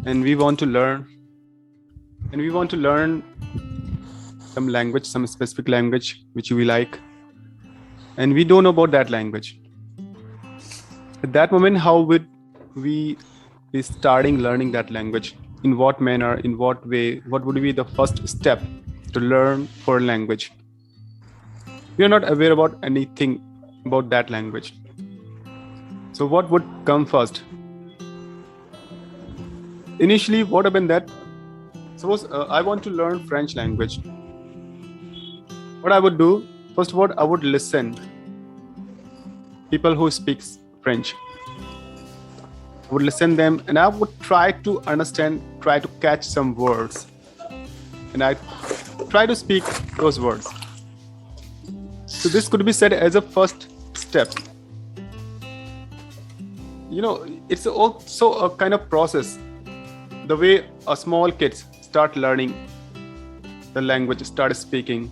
and we want to learn some language, some specific language which we like, and we don't know about that language. At that moment, how would we be starting learning that language? In what manner, in what way, what would be the first step to learn foreign language? We are not aware about anything about that language. So what would come first? Initially, what happened that, suppose I want to learn French language. What I would do, first of all, I would listen people who speaks French. I would listen them, and I would try to understand, try to catch some words, and I try to speak those words. So this could be said as a first step. It's also a kind of process. The way a small kids start learning the language, start speaking.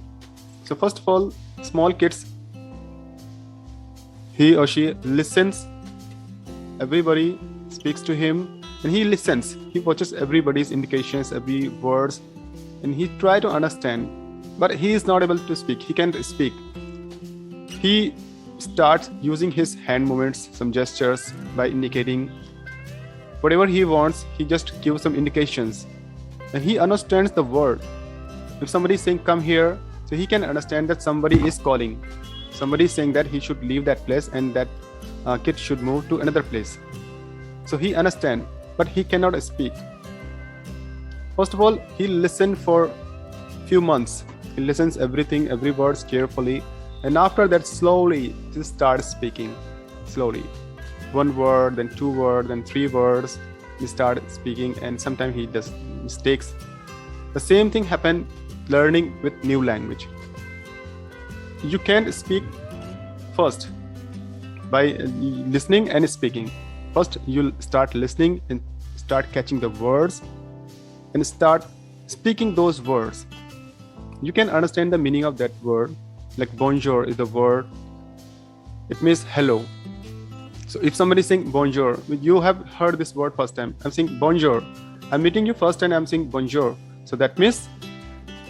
So first of all, small kids, he or she listens. Everybody speaks to him, and he listens. He watches everybody's indications, every words, and he try to understand. But he is not able to speak. He can't speak. He starts using his hand movements, some gestures by indicating whatever he wants. He just gives some indications, and he understands the word. If somebody is saying come here, so he can understand that somebody is calling. Somebody is saying that he should leave that place and that kid should move to another place. So he understands, but he cannot speak. First of all, he listens for few months. He listens everything, every word carefully, and after that, slowly he starts speaking. Slowly, one word, then two words, then three words. He starts speaking, and sometimes he does mistakes. The same thing happens learning with new language. You can speak first by listening and speaking. First, you'll start listening and start catching the words and start speaking those words. You can understand the meaning of that word. Like bonjour is the word. It means hello. So if somebody is saying bonjour, you have heard this word first time. I'm saying bonjour. I'm meeting you first and I'm saying bonjour. So that means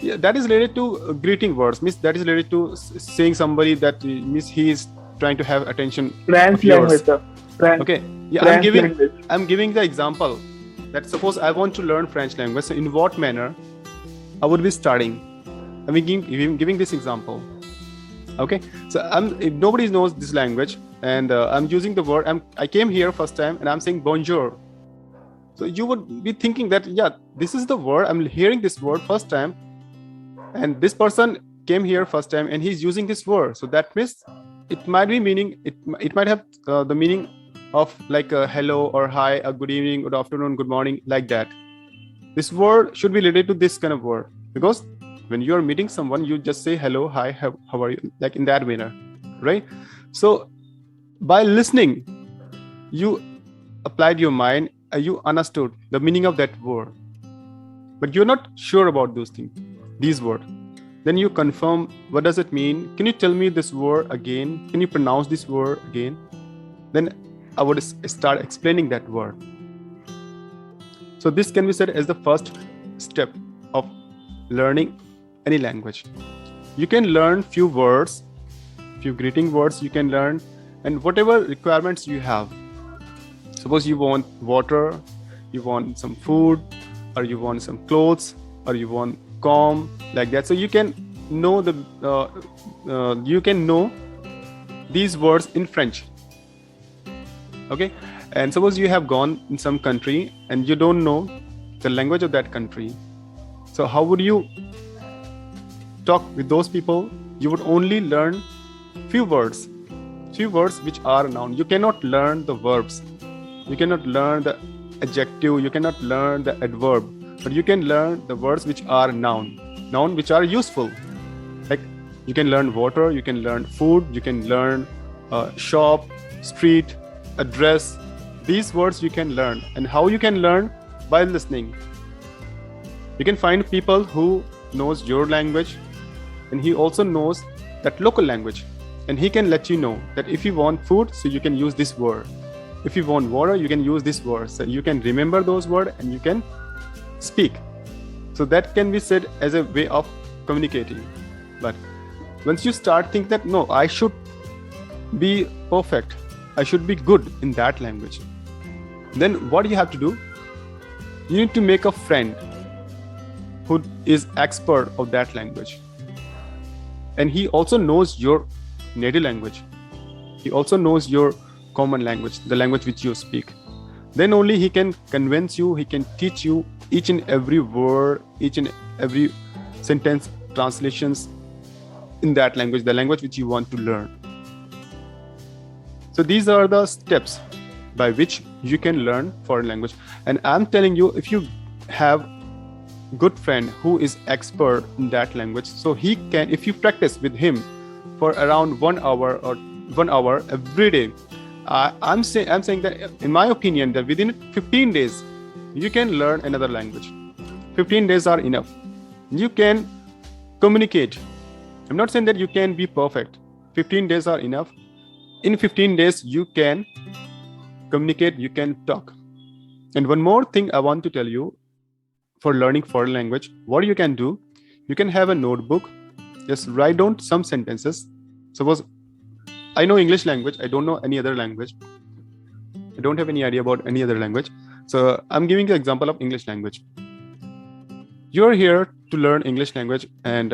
that is related to greeting words. Means that is related to saying somebody that means he is trying to have attention. French language, sir. Okay. Yeah, French I'm giving the example that suppose I want to learn French language. So in what manner I would be starting? I'm giving this example. Okay. So if nobody knows this language and I'm using the word. I came here first time and I'm saying bonjour. So you would be thinking that this is the word. I'm hearing this word first time, and this person came here first time and he's using this word. So that means it might be meaning. It might have the meaning of like a hello or hi, a good evening, good afternoon, good morning, like that. This word should be related to this kind of word, because when you are meeting someone, you just say hello, hi, how are you, like in that manner, right? So by listening, you applied your mind, you understood the meaning of that word, but you're not sure about these words. Then you confirm, what does it mean? Can you tell me this word again? Can you pronounce this word again? Then I would start explaining that word. So this can be said as the first step of learning any language. You can learn few words, few greeting words you can learn, and whatever requirements you have. Suppose you want water, you want some food, or you want some clothes, or you want comb, like that. So you can know these words in French. Okay, and suppose you have gone in some country and you don't know the language of that country. So how would you talk with those people? You would only learn few words which are noun. You cannot learn the verbs. You cannot learn the adjective. You cannot learn the adverb. But you can learn the words which are noun which are useful. Like you can learn water, you can learn food, you can learn shop, street, address. These words you can learn. And how you can learn? By listening. You can find people who knows your language, and he also knows that local language, and he can let you know that if you want food, so you can use this word. if you want water, you can use this word. So you can remember those words and you can speak. So that can be said as a way of communicating. But once you start thinking that, no, I should be perfect, I should be good in that language, then what you have to do, you need to make a friend who is expert of that language. And he also knows your native language. He also knows your common language, the language which you speak. Then only he can convince you, he can teach you each and every word, each and every sentence, translations in that language, the language which you want to learn. So these are the steps by which you can learn foreign language. And I'm telling you, if you have good friend who is expert in that language, so he can, if you practice with him for around 1 hour every day, I'm saying that in my opinion that within 15 days you can learn another language. 15 days are enough. You can communicate. I'm not saying that you can be perfect. 15 days are enough. In 15 days you can communicate, you can talk. And one more thing I want to tell you, for learning foreign language, what you can do, you can have a notebook, just write down some sentences. Suppose I know English language, I don't know any other language, I don't have any idea about any other language, so I'm giving the example of English language. You're here to learn English language, and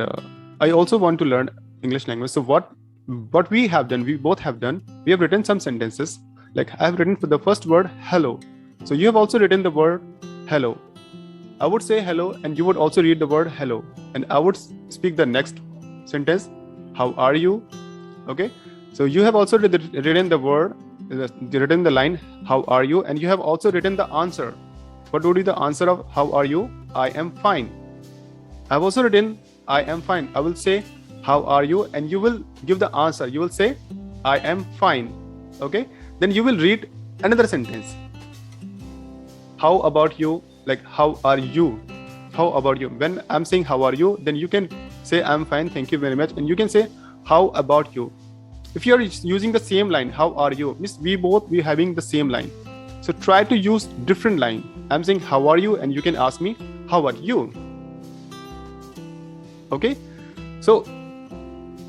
I also want to learn English language. So what we have done, we both have done, we have written some sentences. Like I have written for the first word, hello. So you have also written the word hello. I would say hello, and you would also read the word hello, and I would speak the next sentence, how are you? Okay, so you have also written the word, written the line, how are you? And you have also written the answer. What would be the answer of how are you? I am fine. I have also written I am fine. I will say how are you, and you will give the answer. You will say I am fine. Okay, then you will read another sentence, how about you? Like how are you? How about you? When I'm saying how are you, then you can say I'm fine, thank you very much, and you can say how about you. If you're using the same line, how are you, means we having the same line. So try to use different line. I'm saying how are you, and you can ask me how are you? Okay, so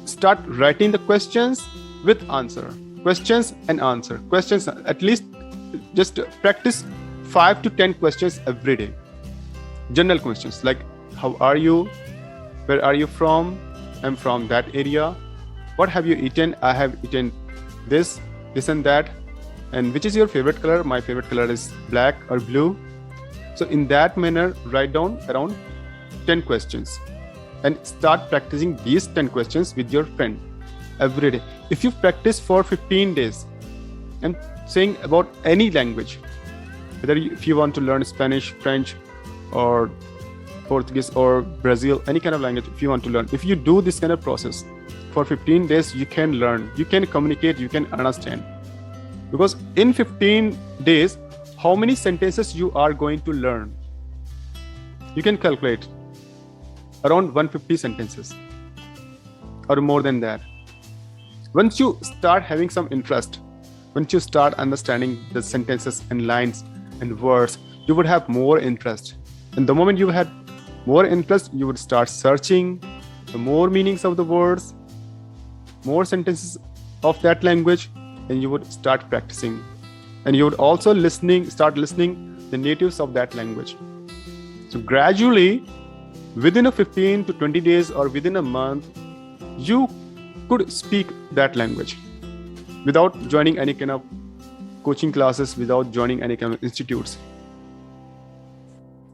start writing the questions with answer, questions and answer, questions. At least just practice 5 to 10 questions every day. General questions like how are you? Where are you from? I'm from that area. What have you eaten? I have eaten this and that. And which is your favorite color? My favorite color is black or blue. So in that manner, write down around 10 questions and start practicing these 10 questions with your friend every day. If you practice for 15 days and saying about any language, whether if you want to learn Spanish, French, or Portuguese, or Brazil, any kind of language, if you want to learn, if you do this kind of process for 15 days, you can learn, you can communicate, you can understand. Because in 15 days, how many sentences you are going to learn? You can calculate around 150 sentences or more than that. Once you start having some interest, once you start understanding the sentences and lines and words, you would have more interest. And the moment you had more interest, you would start searching the more meanings of the words, more sentences of that language, and you would start practicing. And you would also start listening the natives of that language. So gradually, within a 15 to 20 days or within a month, you could speak that language without joining any kind of coaching classes, without joining any kind of institutes.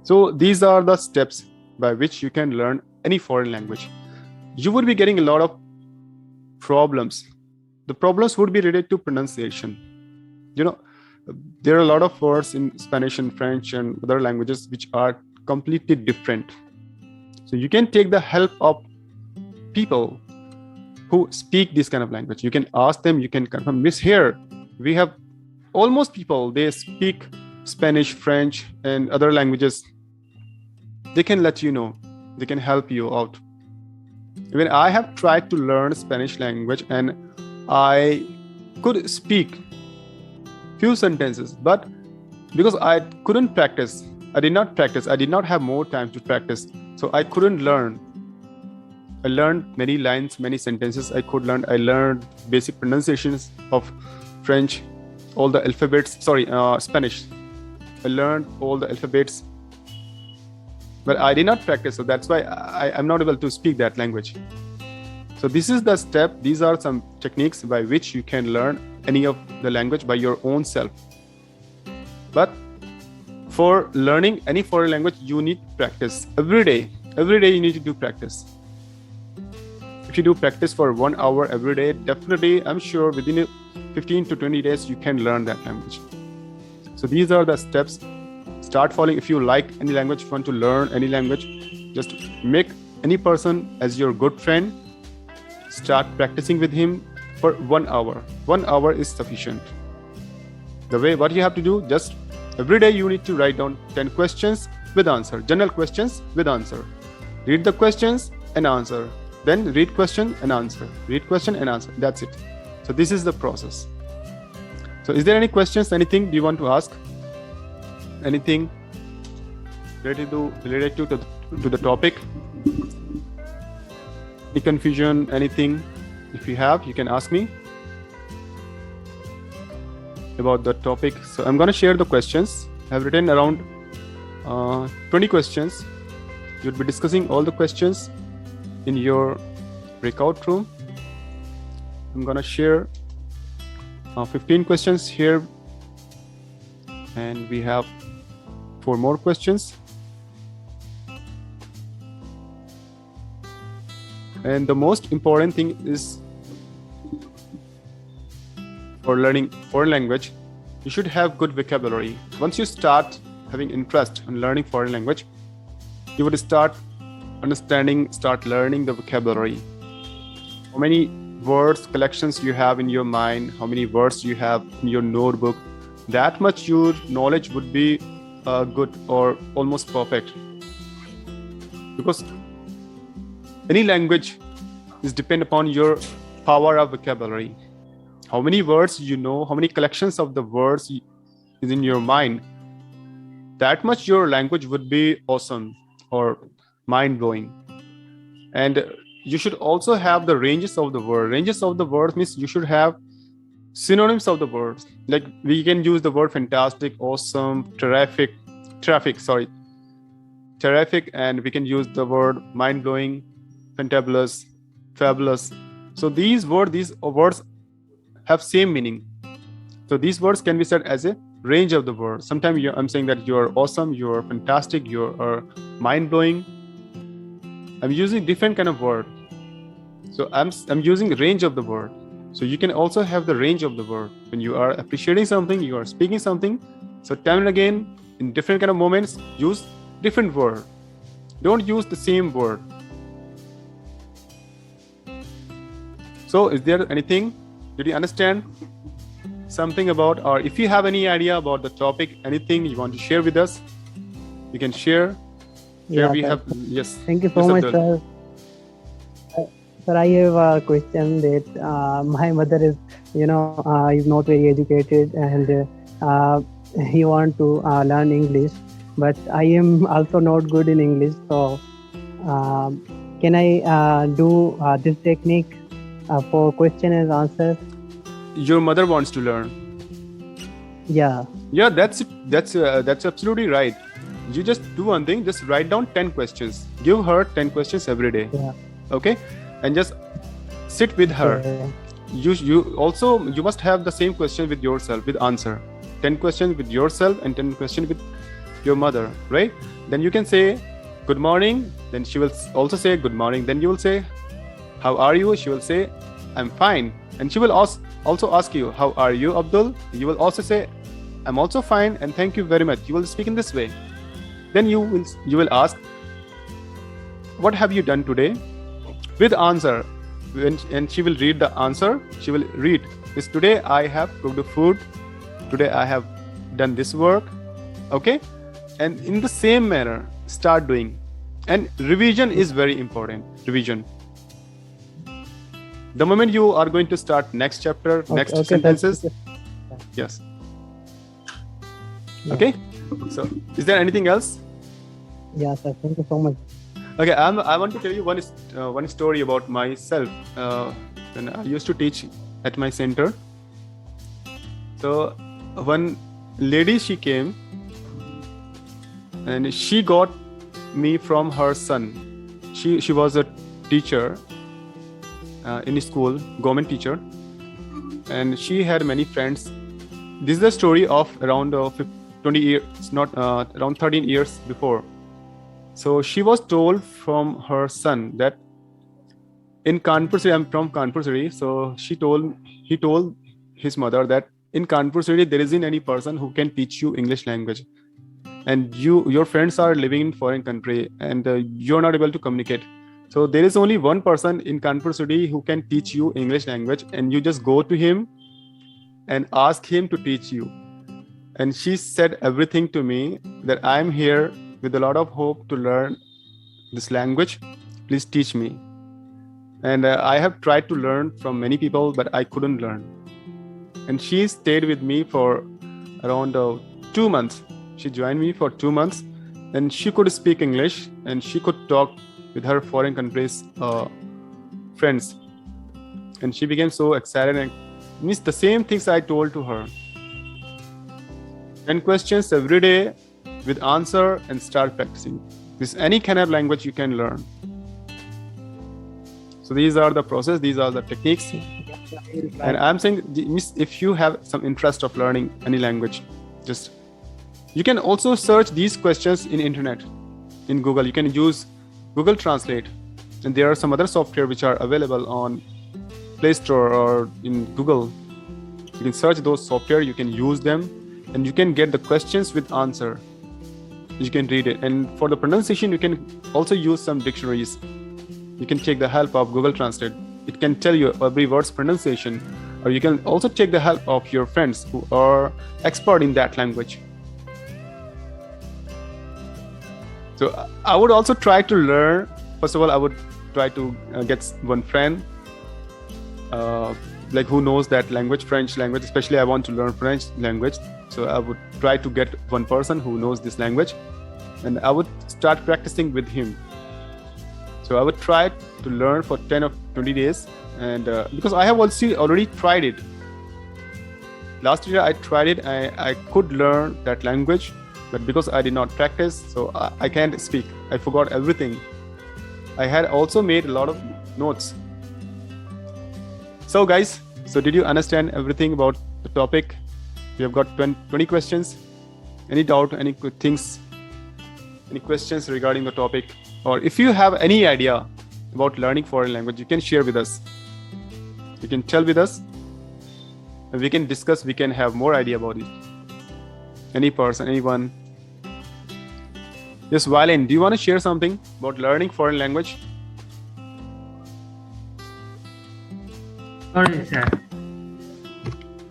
So these are the steps by which you can learn any foreign language. You would be getting a lot of problems. The problems would be related to pronunciation. You know, there are a lot of words in Spanish and French and other languages which are completely different. So you can take the help of people who speak this kind of language. You can ask them, you can confirm. Miss, here we have almost people, they speak Spanish, French, and other languages. They can let you know, they can help you out. Even I have tried to learn Spanish language and I could speak few sentences, but because I couldn't practice, I did not practice, I did not have more time to practice, so I couldn't learn. I learned many lines, many sentences I could learn. I learned basic pronunciations of French, all the alphabets, Spanish. I learned all the alphabets, but I did not practice, so that's why I'm not able to speak that language. So this is the step. These are some techniques by which you can learn any of the language by your own self. But for learning any foreign language, you need practice every day. Every day you need to do practice. If you do practice for 1 hour every day, definitely, I'm sure within 15 to 20 days, you can learn that language. So these are the steps. Start following. If you like any language, want to learn any language, just make any person as your good friend. Start practicing with him for 1 hour. 1 hour is sufficient. What you have to do, just every day you need to write down 10 questions with answer, general questions with answer. Read the questions and answer. Then read question and answer. Read question and answer. That's it. So this is the process. So is there any questions, anything do you want to ask? Anything related to the topic? Any confusion, anything? If you have, you can ask me about the topic. So I'm going to share the questions. I've written around 20 questions. You'll be discussing all the questions in your breakout room. I'm going to share 15 questions here, and we have 4 more questions. And the most important thing is, for learning foreign language, you should have good vocabulary. Once you start having interest in learning foreign language, you would start learning the vocabulary. How many words collections you have in your mind, how many words you have in your notebook, that much your knowledge would be good or almost perfect. Because any language is depend upon your power of vocabulary. How many words you know, how many collections of the words is in your mind, that much your language would be awesome or mind-blowing. And you should also have the ranges of the word. Ranges of the words means you should have synonyms of the words. Like we can use the word fantastic, awesome, terrific, and we can use the word mind-blowing, fantabulous, fabulous. So these words have same meaning. So these words can be said as a range of the words. Sometimes I'm saying that you're awesome, you're fantastic, you're mind-blowing. I'm using different kind of word. So I'm using range of the word. So you can also have the range of the word. When you are appreciating something, you are speaking something. So time and again, in different kind of moments, use different word. Don't use the same word. So is there anything? Did you understand something about, or if you have any idea about the topic, anything you want to share with us, you can share. Here we have, yes. Thank you so much, sir. Sir, I have a question that my mother is, is not very educated, and he want to learn English, but I am also not good in English. So can I do this technique for question and answer? Your mother wants to learn. Yeah, that's absolutely right. You just do one thing, just write down 10 questions. Give her 10 questions every day. Yeah. Okay? And just sit with her. Yeah. You must have the same question with yourself, with answer. 10 questions with yourself and 10 questions with your mother, right? Then you can say, good morning. Then she will also say, good morning. Then you will say, how are you? She will say, I'm fine. And she will also ask you, how are you, Abdul? You will also say, I'm also fine and thank you very much. You will speak in this way. Then you will ask, what have you done today? With answer. And she will read the answer. She will read, is today I have cooked food. Today I have done this work. Okay? And in the same manner, start doing. And revision is very important. Revision. The moment you are going to start next chapter, next sentences. Yes. Yeah. Okay, so is there anything else? Yeah, sir. Thank you so much. Okay, I want to tell you one story about myself. When I used to teach at my center. So one lady, she came and she got me from her son. She was a teacher in school, government teacher, and she had many friends. This is the story of around 20 years, not around 13 years before. So she was told from her son that in Kanpur City, I'm from Kanpur City, so he told his mother that in Kanpur City there isn't any person who can teach you English language, and your friends are living in foreign country, and you're not able to communicate. So there is only one person in Kanpur City who can teach you English language, and you just go to him and ask him to teach you. And she said everything to me, that I'm here with a lot of hope to learn this language. Please teach me. And I have tried to learn from many people, but I couldn't learn. And she stayed with me for around 2 months. She joined me for 2 months, and she could speak English, and she could talk with her foreign countries friends. And she became so excited, and means the same things I told to her. 10 questions every day with answer, and start practicing. This any kind of language you can learn. So these are the process, these are the techniques. And I'm saying, if you have some interest of learning any language, just you can also search these questions in internet, in Google. You can use Google Translate, and there are some other software which are available on Play Store or in Google. You can search those software, you can use them, and you can get the questions with answer. You can read it. And for the pronunciation, you can also use some dictionaries. You can take the help of Google Translate. It can tell you every word's pronunciation. Or you can also take the help of your friends who are expert in that language. So I would also try to learn. First of all, I would try to get one friend like who knows that language, French language. Especially I want to learn French language. So I would try to get one person who knows this language, and I would start practicing with him. So I would try to learn for 10 or 20 days, and because I have also already tried it. Last year I tried it, I could learn that language, but because I did not practice, so I can't speak. I forgot everything. I had also made a lot of notes. So guys, so did you understand everything about the topic? We have got 20 questions. Any doubt, any good things, any questions regarding the topic? Or if you have any idea about learning foreign language, you can share with us. You can tell with us, and we can discuss, we can have more idea about it. Any person, anyone. Yes, Valen, do you want to share something about learning foreign language? Sorry, sir.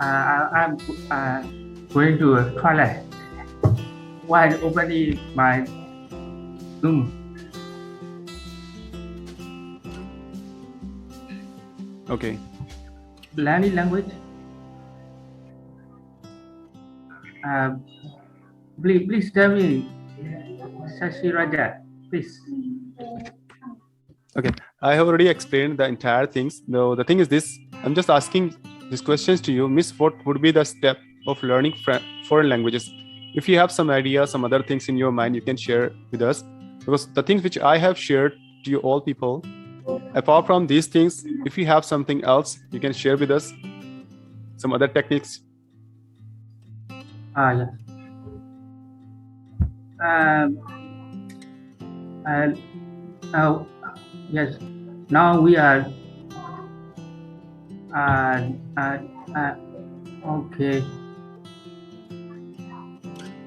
I'm going to toilet while opening my room. Okay. Learning language. Please tell me, Shashiraj, please. Okay, I have already explained the entire things. Though the thing is this, I'm just asking these questions to you. Miss, what would be the step of learning foreign languages? If you have some idea, some other things in your mind, you can share with us. Because the things which I have shared to you all people, apart from these things, if you have something else, you can share with us some other techniques. Yes. Yes. Now we are. Okay.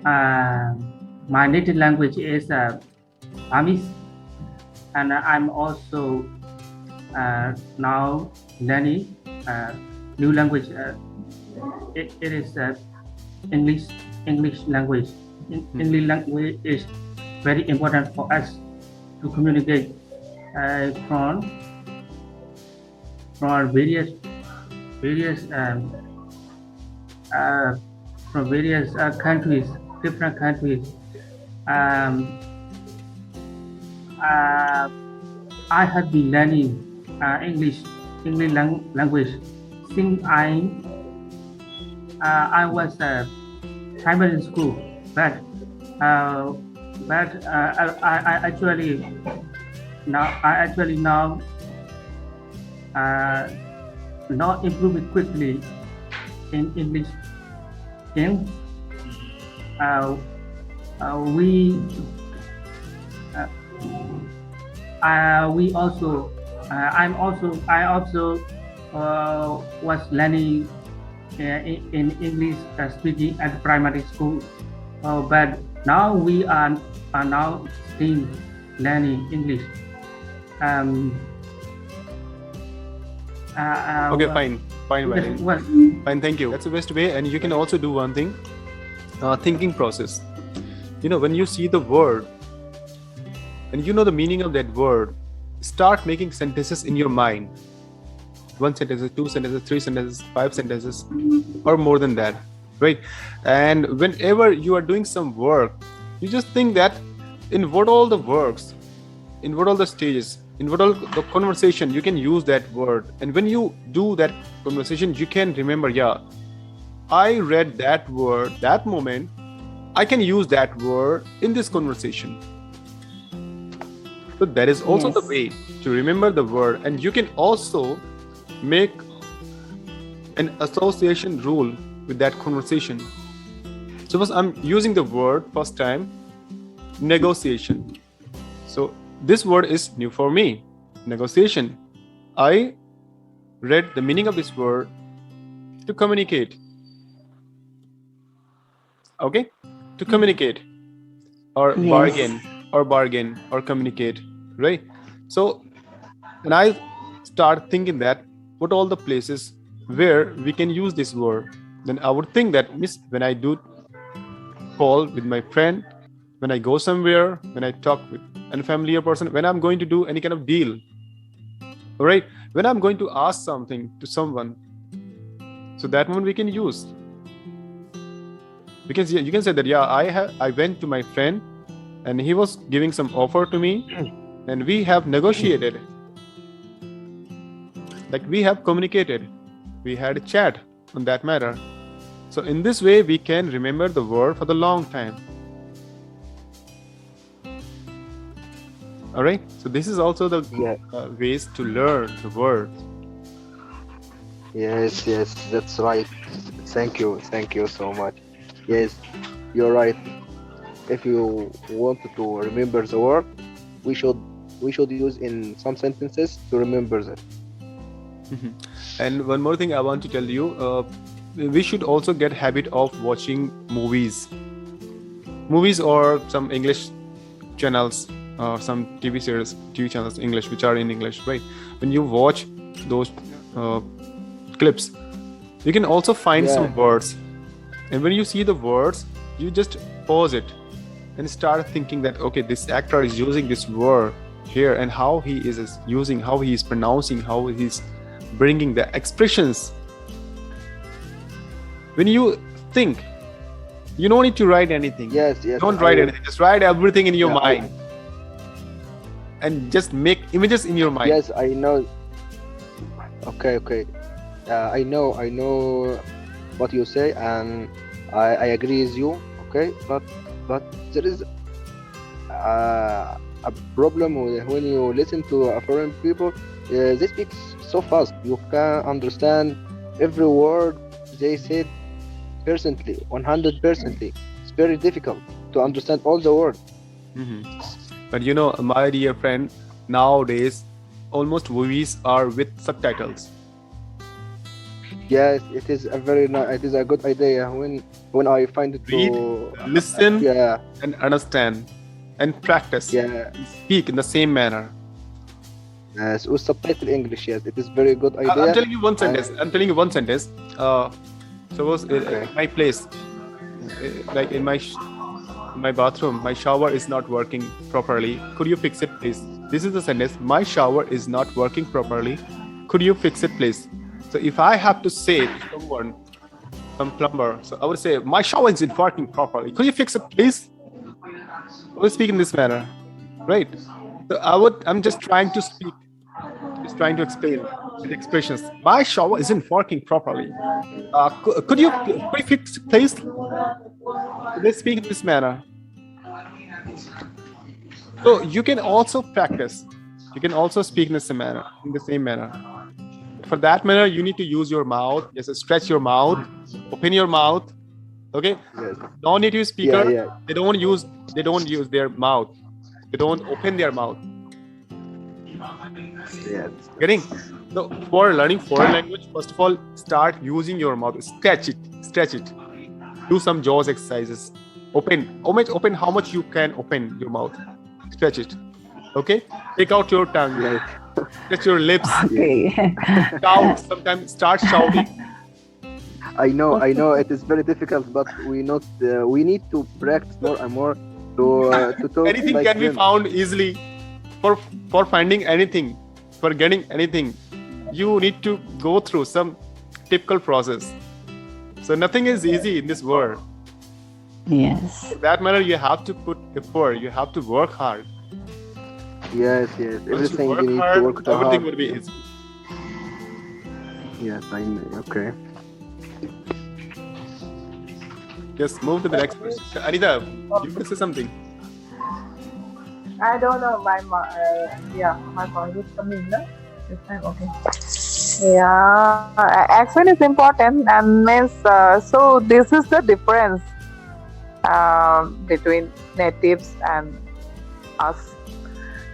My native language is Burmese, and I'm also now learning new language. It is English language. English language is very important for us to communicate from various countries. different countries. Um, uh, I have been learning English language since I was primary school, but uh, I actually now uh, not improving quickly in English. In we also I also was learning in English speaking at primary school, but now we are now still learning English. Um, Okay, fine, Valentin. well, Fine, thank you. That's the best way. And you can also do one thing, thinking process. You know, when you see the word and you know the meaning of that word, start making sentences in your mind. 1 sentence, 2 sentences, 3 sentences, 5 sentences, or more than that, right? And whenever you are doing some work, you just think that in what all the works, in what all the stages, in what all the conversation, you can use that word. And when you do that conversation, you can remember, yeah, I read that word, that moment, I can use that word in this conversation. So that is also the way to remember the word. And you can also make an association rule with that conversation. Suppose I'm using the word first time, negotiation. So this word is new for me, negotiation. I read the meaning of this word to communicate. Okay? To communicate or bargain or communicate, right? So when I start thinking that what all the places where we can use this word, then I would think that when I do call with my friend, when I go somewhere, when I talk with an unfamiliar person, when I'm going to do any kind of deal, all right, when I'm going to ask something to someone, so that one we can use. Because you can say that, yeah, I went to my friend and he was giving some offer to me and we have negotiated, like we have communicated, we had a chat on that matter. So in this way we can remember the word for the long time. All right, so this is also the ways to learn the word. Yes, that's right. Thank you so much. Yes, you're right. If you want to remember the word, we should use in some sentences to remember that. And one more thing I want to tell you, we should also get habit of watching movies or some English channels or some TV channels English which are in English, right? When you watch those clips, you can also find some words, and when you see the words, you just pause it and start thinking that, okay, this actor is using this word here, and how he is using, how he is pronouncing, how he's bringing the expressions. When you think, you don't need to write anything. Yes. Don't write anything. Just write everything in your mind. And just make images in your mind. Yes, I know. Okay. I know what you say, and I agree with you. Okay, but there is a problem when you listen to foreign people. They speak so fast. You can understand every word they said personally, 100%. It's very difficult to understand all the words. But you know, my dear friend, nowadays almost movies are with subtitles. Yes, it is a good idea when I find it Read, to listen, and understand, and practice. Speak in the same manner. Yes, with subtitle English. Yes, it is very good idea. I'm telling you one sentence. Suppose in my place, like in my bathroom, my shower is not working properly. Could you fix it, please? This is the sentence. My shower is not working properly. Could you fix it, please? So if I have to say to someone, some plumber. So I would say, my shower isn't working properly. Could you fix it, please? I would speak in this manner, right? So I'm just trying to speak, just trying to explain with expressions. My shower isn't working properly. Could you fix it, please? They speak in this manner. So you can also practice. You can also speak in the same manner. For that manner, you need to use your mouth. Just stretch your mouth, open your mouth. Okay. Yes. Non-native speaker, Yeah. they don't use their mouth. They don't open their mouth. Yes. Getting? So for learning foreign language, first of all, start using your mouth. Stretch it. Do some jaws exercises. Open how much you can open your mouth. Stretch it. Okay? Take out your tongue. Yes. Stretch your lips. Okay. Shout. Sometimes start shouting. I know it is very difficult, but we need to practice more and more to talk. Anything like can be them. found easily. For finding anything, for getting anything, you need to go through some typical process. So nothing is easy in this world. Yes. For that matter, you have to put effort. You have to work hard. Yes. Once you Everything work you need hard, to work everything hard. will be easy. Yes, I know. Okay. Just move to the next question. Anita, you want to say something? I don't know. My voice is coming. No? This time, okay. Yeah, accent is important, and means so. This is the difference between natives and us.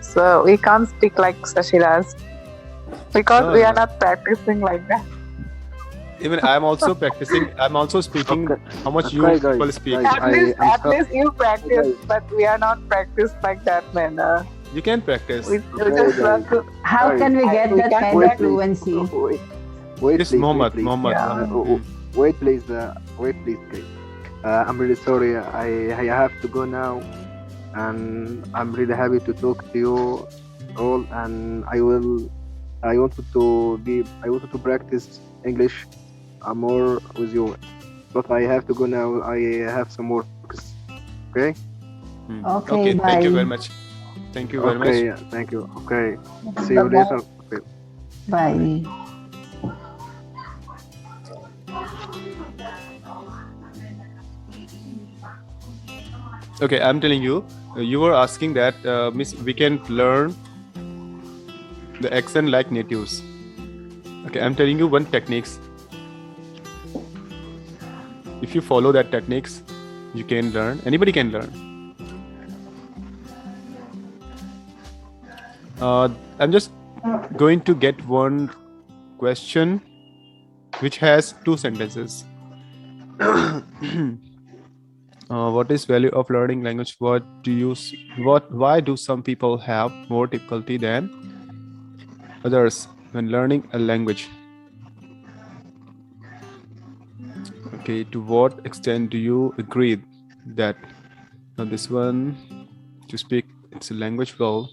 So we can't speak like Shashiraj because we are not practicing like that. Even I'm also practicing. I'm also speaking. Okay. How much you Okay, guys, people speak? guys. At least you practice, but we are not practiced like that manner. You can practice. We Okay, just guys. want to. How can we get that kind Wait, of fluency? Wait, This please. Mohammed. Wait, please. Mohammed. Wait, please. Okay. I'm really sorry. I have to go now, and I'm really happy to talk to you all. And I wanted to practice English more with you, but I have to go now. I have some work. Okay. Okay, Thank you bye. very much. Thank you very much. Okay. Thank you. Okay. See you later. Okay. Bye. Okay, I'm telling you. You were asking that, Miss, we can learn the accent like natives. Okay, I'm telling you one techniques. If you follow that techniques, you can learn. Anybody can learn. I'm just going to get one question which has two sentences. What is value of learning language? Why do some people have more difficulty than others when learning a language? Okay, to what extent do you agree that this one, to speak its language well?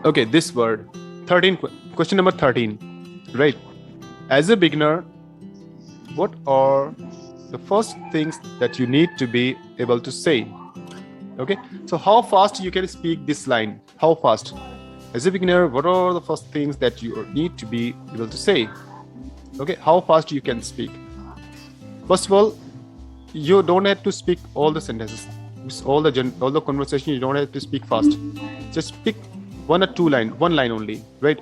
Okay, this word, 13, question number 13, right? As a beginner, what are the first things that you need to be able to say? Okay, so how fast you can speak this line? How fast? As a beginner, what are the first things that you need to be able to say? Okay, how fast you can speak? First of all, you don't have to speak all the sentences, all the conversation. You don't have to speak fast. Just speak one line only, right?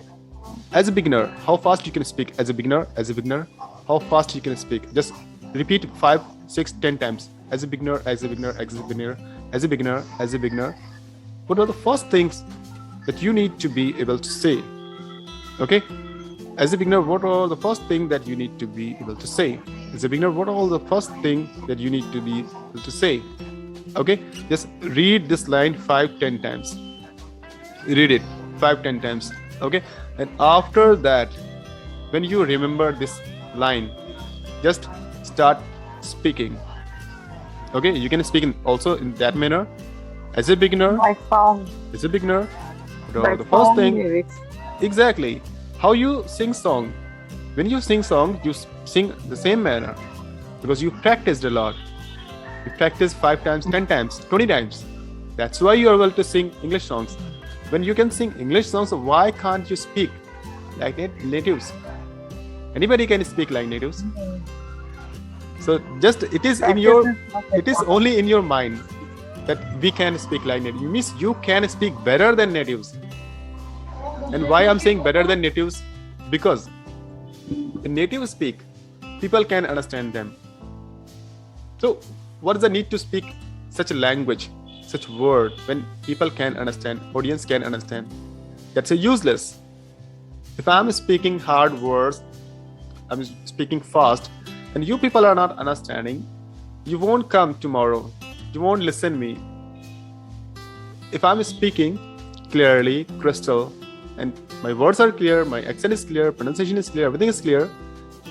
As a beginner, how fast you can speak? As a beginner, how fast you can speak? Just repeat 5, 6, 10 times. As a beginner. What are the first things that you need to be able to say? Okay? As a beginner, what are the first things that you need to be able to say? As a beginner, what are the first things that you need to be able to say? Okay? Just read this line 5, 10 times. Read it 5, 10 times. Okay? And after that, when you remember this line, just start speaking. Okay? You can speak also in that manner. As a beginner, Like song. the Like first song thing, lyrics. exactly, how you sing song. When you sing song, you sing the same manner because you practiced a lot. You practice 5 times, 10 times, 20 times. That's why you are able to sing English songs. When you can sing English songs, why can't you speak like natives? Anybody can speak like natives. So just it is only in your mind that we can speak like natives. It means you can speak better than natives. And why I'm saying better than natives? Because the natives speak, people can understand them. So what is the need to speak such a language, such word, when people can understand, audience can understand? That's a useless. If I'm speaking hard words, I'm speaking fast, and you people are not understanding, you won't come tomorrow. You won't listen me. If I'm speaking clearly, crystal, and my words are clear, my accent is clear, pronunciation is clear, everything is clear,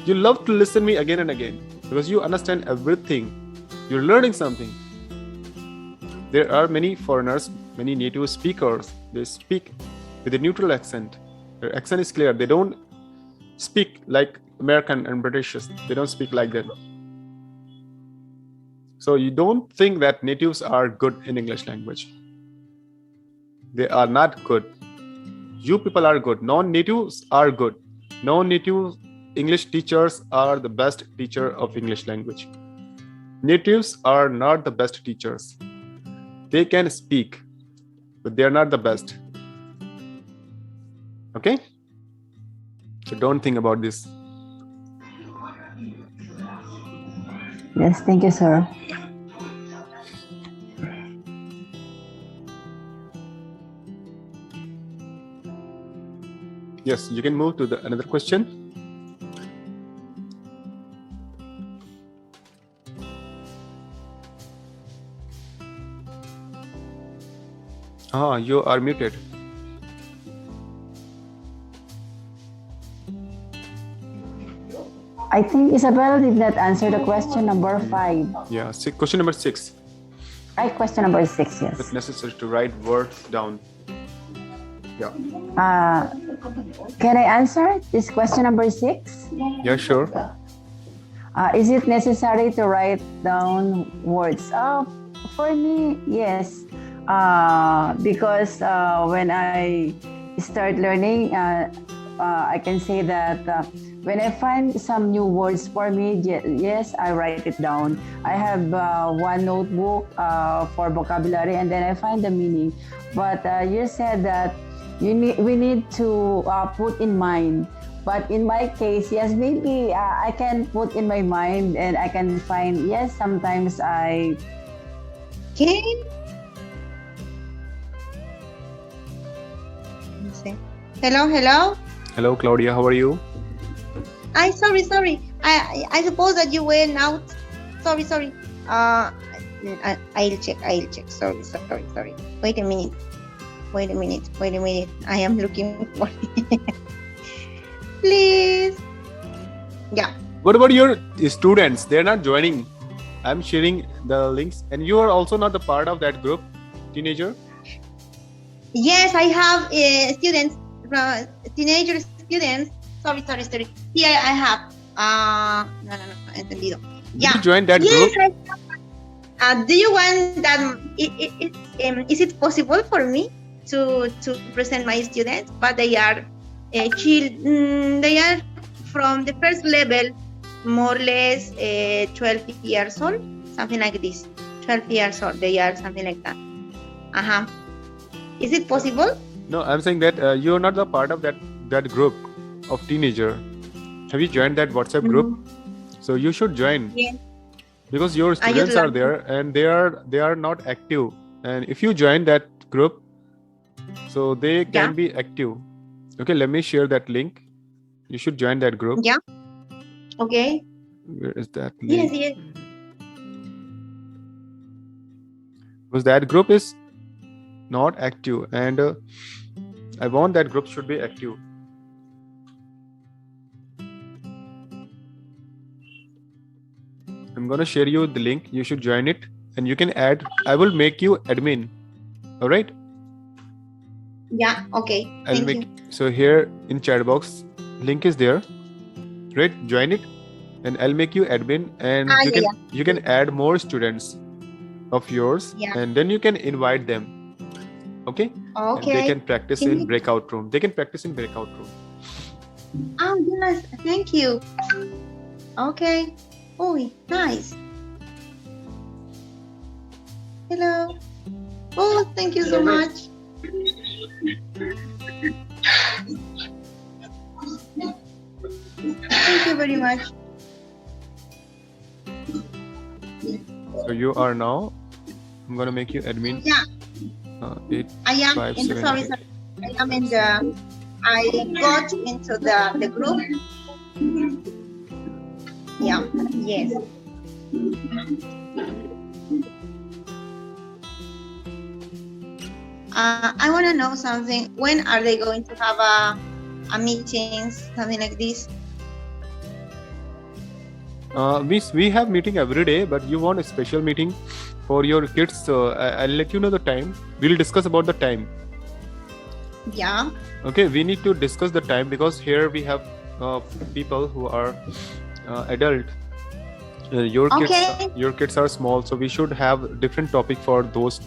you love to listen me again and again because you understand everything. You're learning something. There are many foreigners, many native speakers. They speak with a neutral accent. Their accent is clear. They don't speak like American and British. They don't speak like that. So you don't think that natives are good in English language. They are not good. You people are good. Non-natives are good. Non-native English teachers are the best teacher of English language. Natives are not the best teachers. They can speak, but they are not the best. Okay? So don't think about this. Yes, thank you, sir. Yes, you can move to another question. You are muted. I think Isabel did not answer the question number 5. Yeah, question number 6. Question number 6, yes. It's necessary to write words down. Yeah. Can I answer this question number 6? Yeah, sure. Is it necessary to write down words? For me, yes. Because when I start learning, I can say that when I find some new words for me, yes, I write it down. I have one notebook for vocabulary, and then I find the meaning. But you said that we need to put in mind. But in my case, yes, maybe I can put in my mind and I can find, yes, sometimes I Okay. Hello. Hello, Claudia. How are you? Sorry. I suppose that you went out. Sorry. I'll check. Sorry. Wait a minute. I am looking for it. Please. Yeah. What about your students? They're not joining. I'm sharing the links, and you are also not a part of that group, teenager? Yes, I have students, teenager students. Sorry. Here I have. No, entendido. Did you join that group? Do you want that? Is it possible for me to present my students? But they are they are from the first level, more or less 12 years old, something like this. 12 years old, they are something like that. Is it possible? No, I'm saying that you're not a part of that group of teenager. Have you joined that WhatsApp group? So you should join. Yes. Because your students are there and they are not active. And if you join that group, so they can be active. Okay, let me share that link. You should join that group. Yeah. Okay. Where is that link? Yes. Because that group is not active, and I want that group should be active. I'm gonna share you the link. You should join it, and you can add. I will make you admin All right. Yeah. Okay. I'll Thank make you. so here in chat box, link is there. Right, join it, and I'll make you admin, and Ah, you yeah, can add more students of yours, yeah. and then you can invite them. Okay. And they Okay. can practice Can in you? breakout room. They can practice in breakout room. Oh, yes. Thank you. Okay. Oh, nice. Hello. Oh, thank you so much. Thank you very much. So you are now. I'm gonna make you admin. Yeah, 8, I am 5, in the 7, sorry, 8. sorry. I am in the. I got into the group. Yeah. Yes. I want to know something. When are they going to have a meetings, something like this? We have meeting every day, but you want a special meeting for your kids. So I'll let you know the time. We'll discuss about the time. Yeah. Okay, we need to discuss the time because here we have people who are adult. Your kids are small, so we should have different topic for those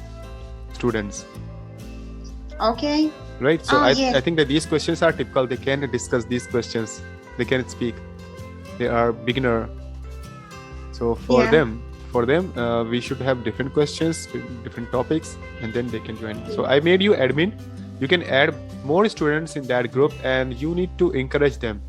students. Okay. Right. So Yes. I think that these questions are typical. They can discuss these questions. They can speak. They are beginner. So for them, we should have different questions, different topics, and then they can join. So I made you admin. You can add more students in that group, and you need to encourage them.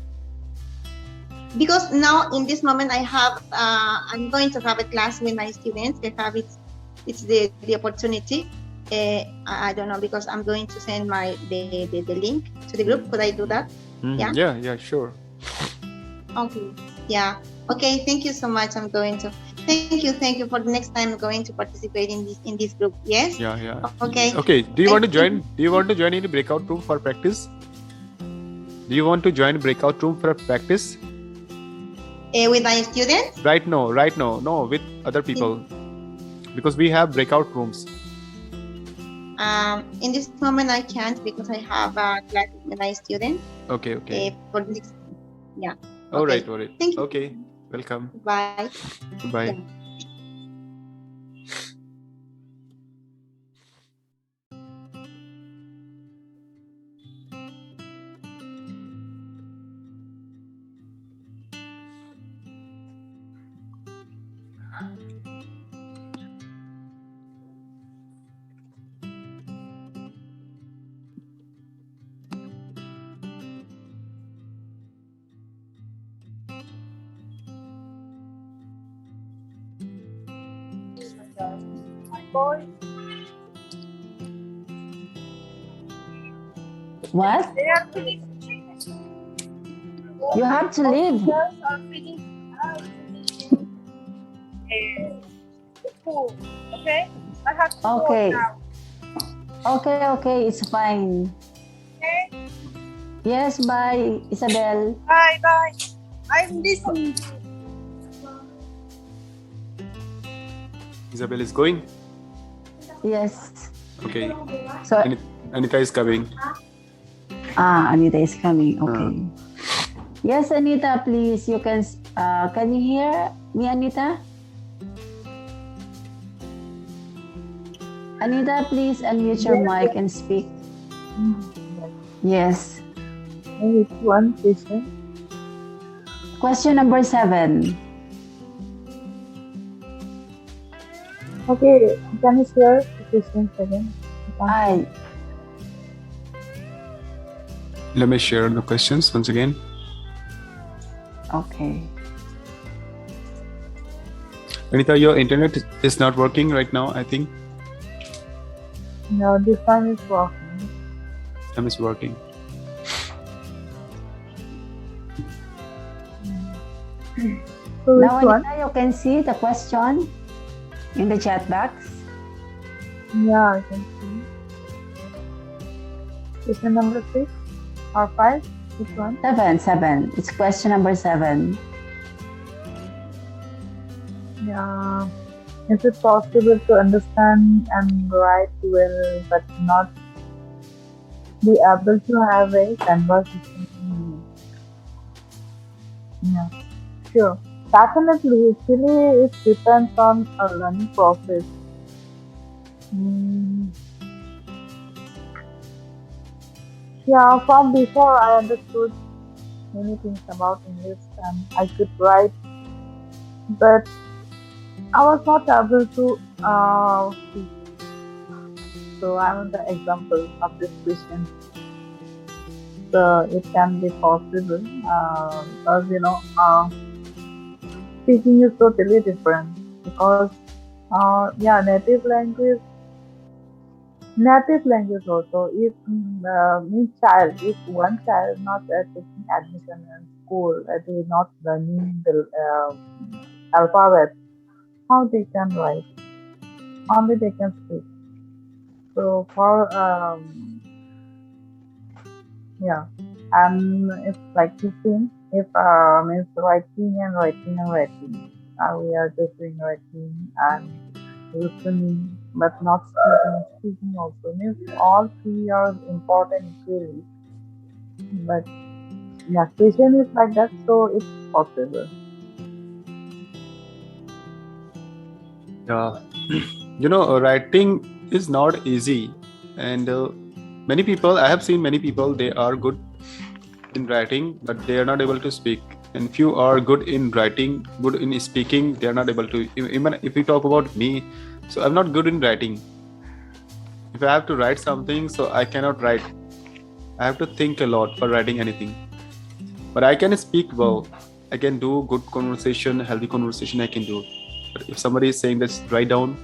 Because now in this moment I have I'm going to have a class with my students. They have it's the opportunity. I don't know, because I'm going to send the link to the group. Could I do that? Mm-hmm. Yeah, sure. Okay. Yeah. Okay. Thank you so much. I'm going to thank you for the next time. I'm going to participate in this group. Yes. Yeah. Okay. Okay. Do you want to join? Do you want to join in the breakout room for practice? Do you want to join breakout room for practice? With my students? Right now, no, with other people, because we have breakout rooms. In this moment I can't because I have a class with my students. Okay. For this, yeah. All right. Thank you. Okay. Welcome. Bye. Bye. Yeah. What? You have to leave. Okay? I have to go Okay. now. Okay, it's fine. Okay? Yes, bye, Isabel. Bye. I'm listening. Isabel is going. Yes. Okay. So, Anita is coming. Anita is coming. Okay. Yes, Anita, please. You can you hear me, Anita? Anita, please unmute your mic and speak. Yes. It's one question. Question number 7. Okay, can you share the questions again? Let me share the questions once again. Okay. Anita, your internet is not working right now, I think. No, this time is working. Time is working. So Now, which one? Anita, you can see the question in the chat box. Yeah, I can see. Question number 6 or 5? Which one? 7. It's question number 7. Yeah. Is it possible to understand and write well but not be able to have a conversation? Yeah, sure. Definitely, actually, it depends on a learning process. Mm, yeah, from before I understood many things about English and I could write, but I was not able to speak. So I'm the example of this question. So it can be possible because speaking is totally different because yeah, native language also if means child if one child not taking admission in school they is not learning the alphabet, how they can write, only they can speak. So for yeah, and it's like the same if means writing, we are just doing writing and listening but not speaking. Speaking also means all three are important equally. But yeah, question is like that, so it's possible. Yeah. Writing is not easy, and many people, I have seen many people, they are good in writing, but they are not able to speak. And few are good in writing, good in speaking, they are not able to. Even if we talk about me, so I'm not good in writing. If I have to write something, so I cannot write. I have to think a lot for writing anything. But I can speak well. I can do good conversation, healthy conversation. I can do. But if somebody is saying that write down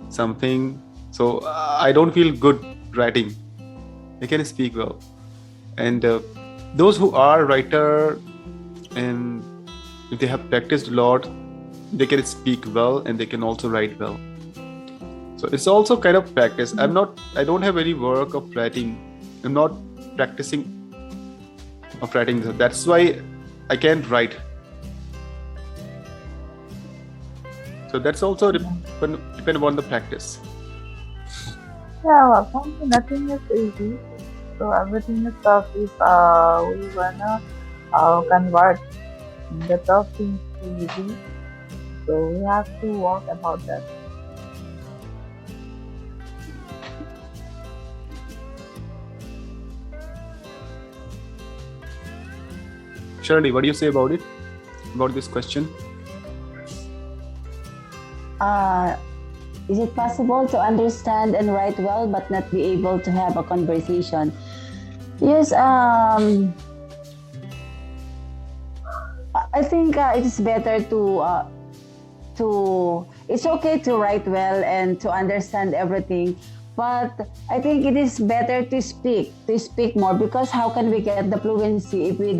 something, so I don't feel good writing. I can speak well, and those who are writer and if they have practiced a lot, they can speak well and they can also write well. So it's also kind of practice. I don't have any work of writing. I'm not practicing of writing. So that's why I can't write. So that's also depend upon the practice. Yeah, well, something nothing is easy. So everything is tough if we wanna convert the tough things to easy. So we have to work about that. Shirley, what do you say about it? About this question? Is it possible to understand and write well but not be able to have a conversation? Yes, I think it is better to it's okay to write well and to understand everything, but I think it is better to speak more, because how can we get the fluency if we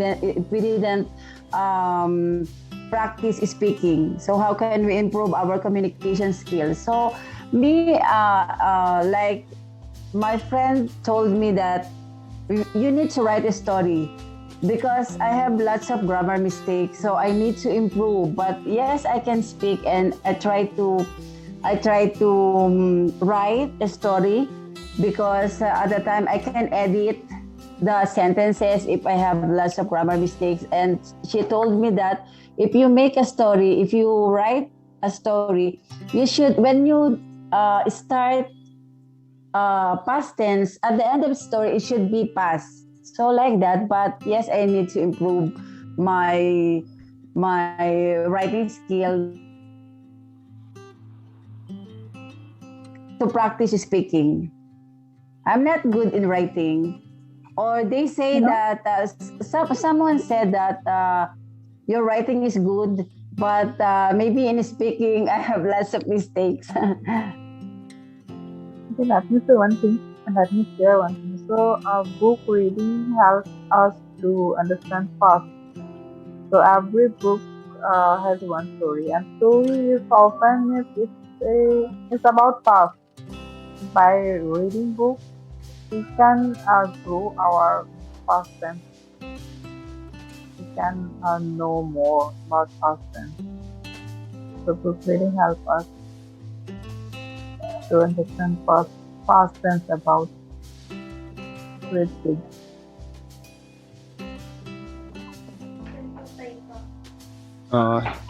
didn't practice speaking? So how can we improve our communication skills? So me, like my friend told me that you need to write a story because I have lots of grammar mistakes, so I need to improve. But yes, I can speak, and I try to write a story, because at the time I can edit the sentences if I have lots of grammar mistakes. And she told me that if you write a story, you should, when you start past tense, at the end of the story, it should be past. So like that. But yes, I need to improve my writing skill to practice speaking. I'm not good in writing. Or they say You know, that someone said that your writing is good, but maybe in speaking I have lots of mistakes. okay, let me say one thing and let me share one thing. So, book reading helps us to understand fast. So every book has one story, and story is often it's about past. By reading books, we can grow our past tense. We can know more about past tense. So book reading helps us. to understand past tense about great big.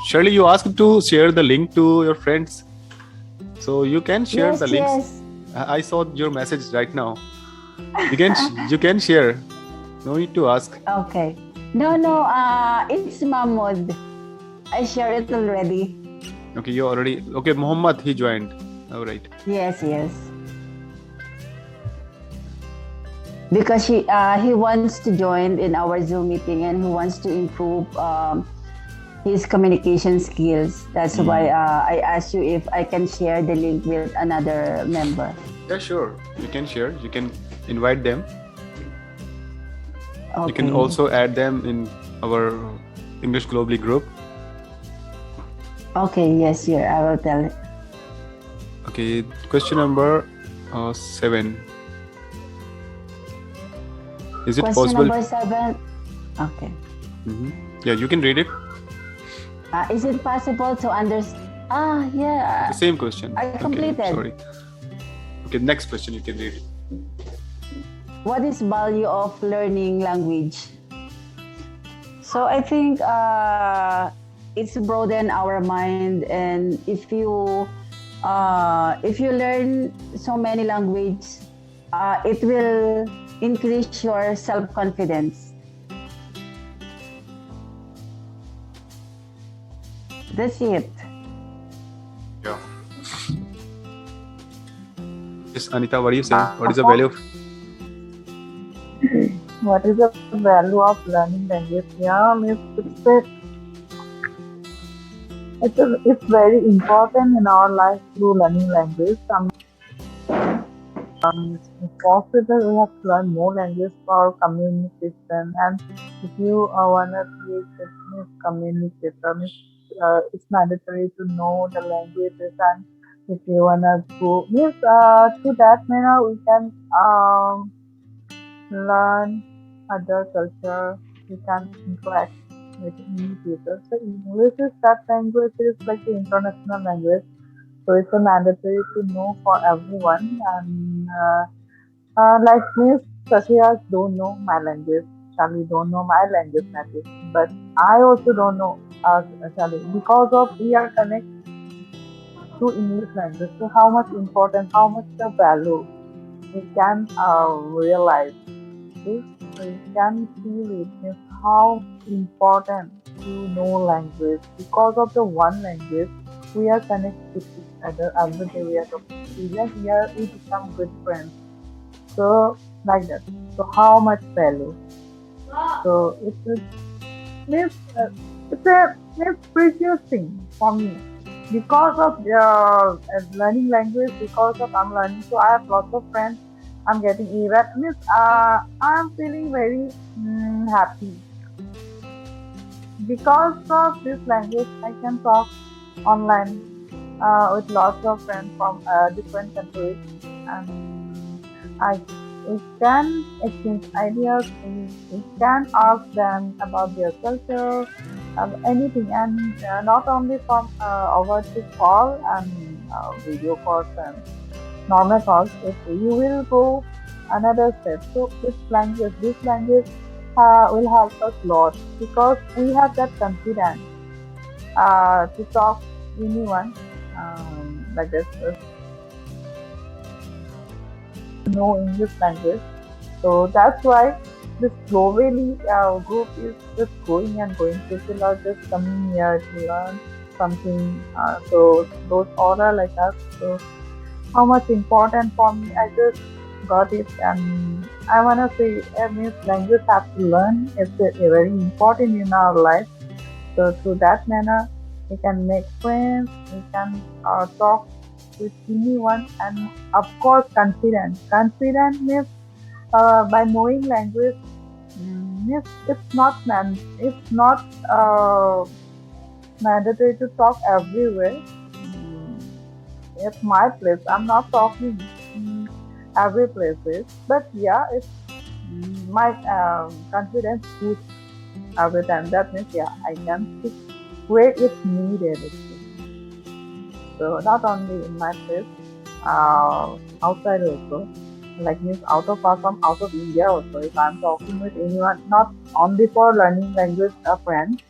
Shirley, you asked to share the link to your friends, so you can share Yes, the links. yes. I saw your message right now. You can share. No need to ask. Okay. No, it's Mahmoud. I share it already. Okay, you already. Okay, Muhammad, he joined. All right. Yes, yes. Because he wants to join in our Zoom meeting and he wants to improve his communication skills. That's why I asked you if I can share the link with another member. Yeah, sure. You can share. You can invite them. Okay. You can also add them in our English Globally group. Okay, yes, sure. I will tell. Okay, question number 7. Is it Question possible? number 7. Okay. Yeah, you can read it. Is it possible to understand? Yeah. The same question. I completed. Okay, sorry. Okay, next question you can read it. What is value of learning language? So I think it's broaden our mind, and if you learn so many languages, it will increase your self-confidence. That's it. Yeah. Yes, Anita, what do you say? What is the value of? What is the value of learning language? Yeah, Miss, it's very important in our life through learning language. If possible, we have to learn more language for communication. And if you wanna be a business communicator, it's mandatory to know the languages. And if you wanna go, through that manner we can learn other culture. We can interact with new people. So English is that language is like the international language. So it's a mandatory to know for everyone. And like me, Shashiraj don't know my language. Shali don't know my language native. But I also don't know Shali because of we are connected to English language. So how much important, how much the value we can realize. We can feel it is how important to know language. Because of the one language, we are connected with each other. Every day we are talking. Here we become good friends. So like that. So how much value? So it's a precious thing for me. Because of learning language, because of I'm learning, so I have lots of friends. I'm getting even. I'm feeling very happy because of this language. I can talk online with lots of friends from different countries, and we can exchange ideas. We can ask them about their culture, anything, and not only from over the call and video calls and normal calls. If you will go another step, so this language will help us a lot because we have that confidence to talk anyone like this. Know English language, so that's why this globally group is just going and going. People are just coming here to learn something. So those all are like us. So how much important for me, I just got it, and I wanna say, language have to learn. It's very important in our life. So through that manner, we can make friends. We can talk with anyone, and of course, confidence. Confidence means by knowing language. It's not mandatory to talk everywhere. It's my place. I'm not talking every place, but yeah, it's my confidence boost every time. That means I can speak where it's needed. So not only in my place, outside also, like means out of Assam, out of India also. If I'm talking with anyone, not only for learning language, a friend,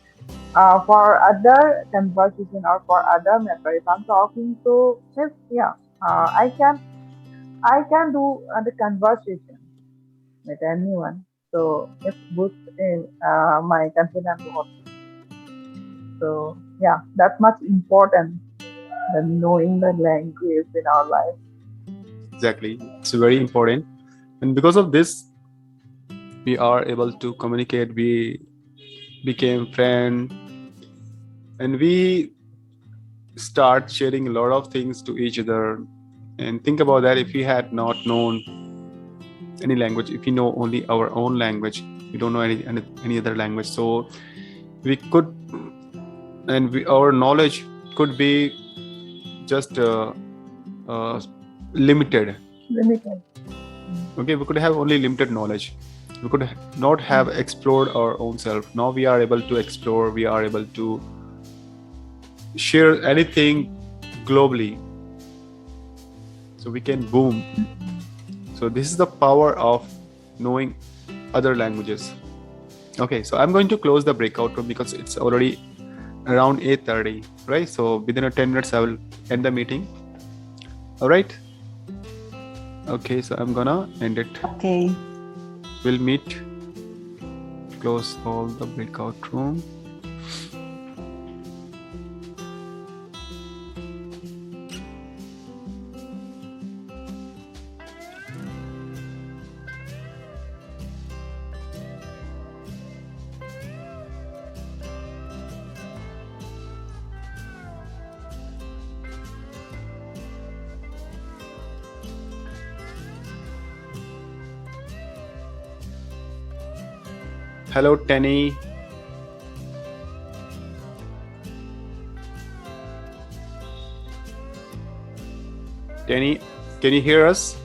for other conversation or for other matter, if I'm talking to, yes, yeah, I can do the conversation with anyone. So it's boost in my confidence also. So yeah, that's much important than knowing the language in our life. Exactly. It's very important. And because of this, we are able to communicate. We became friends, and we start sharing a lot of things to each other. And think about that, if we had not known any language, if we know only our own language, we don't know any other language, so we could, and our knowledge could be just limited. Limited. Okay, we could have only limited knowledge. We could not have explored our own self. Now we are able to explore, we are able to share anything globally, so we can boom. So this is the power of knowing other languages. Okay, so I'm going to close the breakout room because it's already around 8:30, right? So within 10 minutes I will end the meeting. All right. Okay, so I'm gonna end it. Okay. We'll meet, close all the breakout room. Hello, Tenny. Tenny, can you hear us?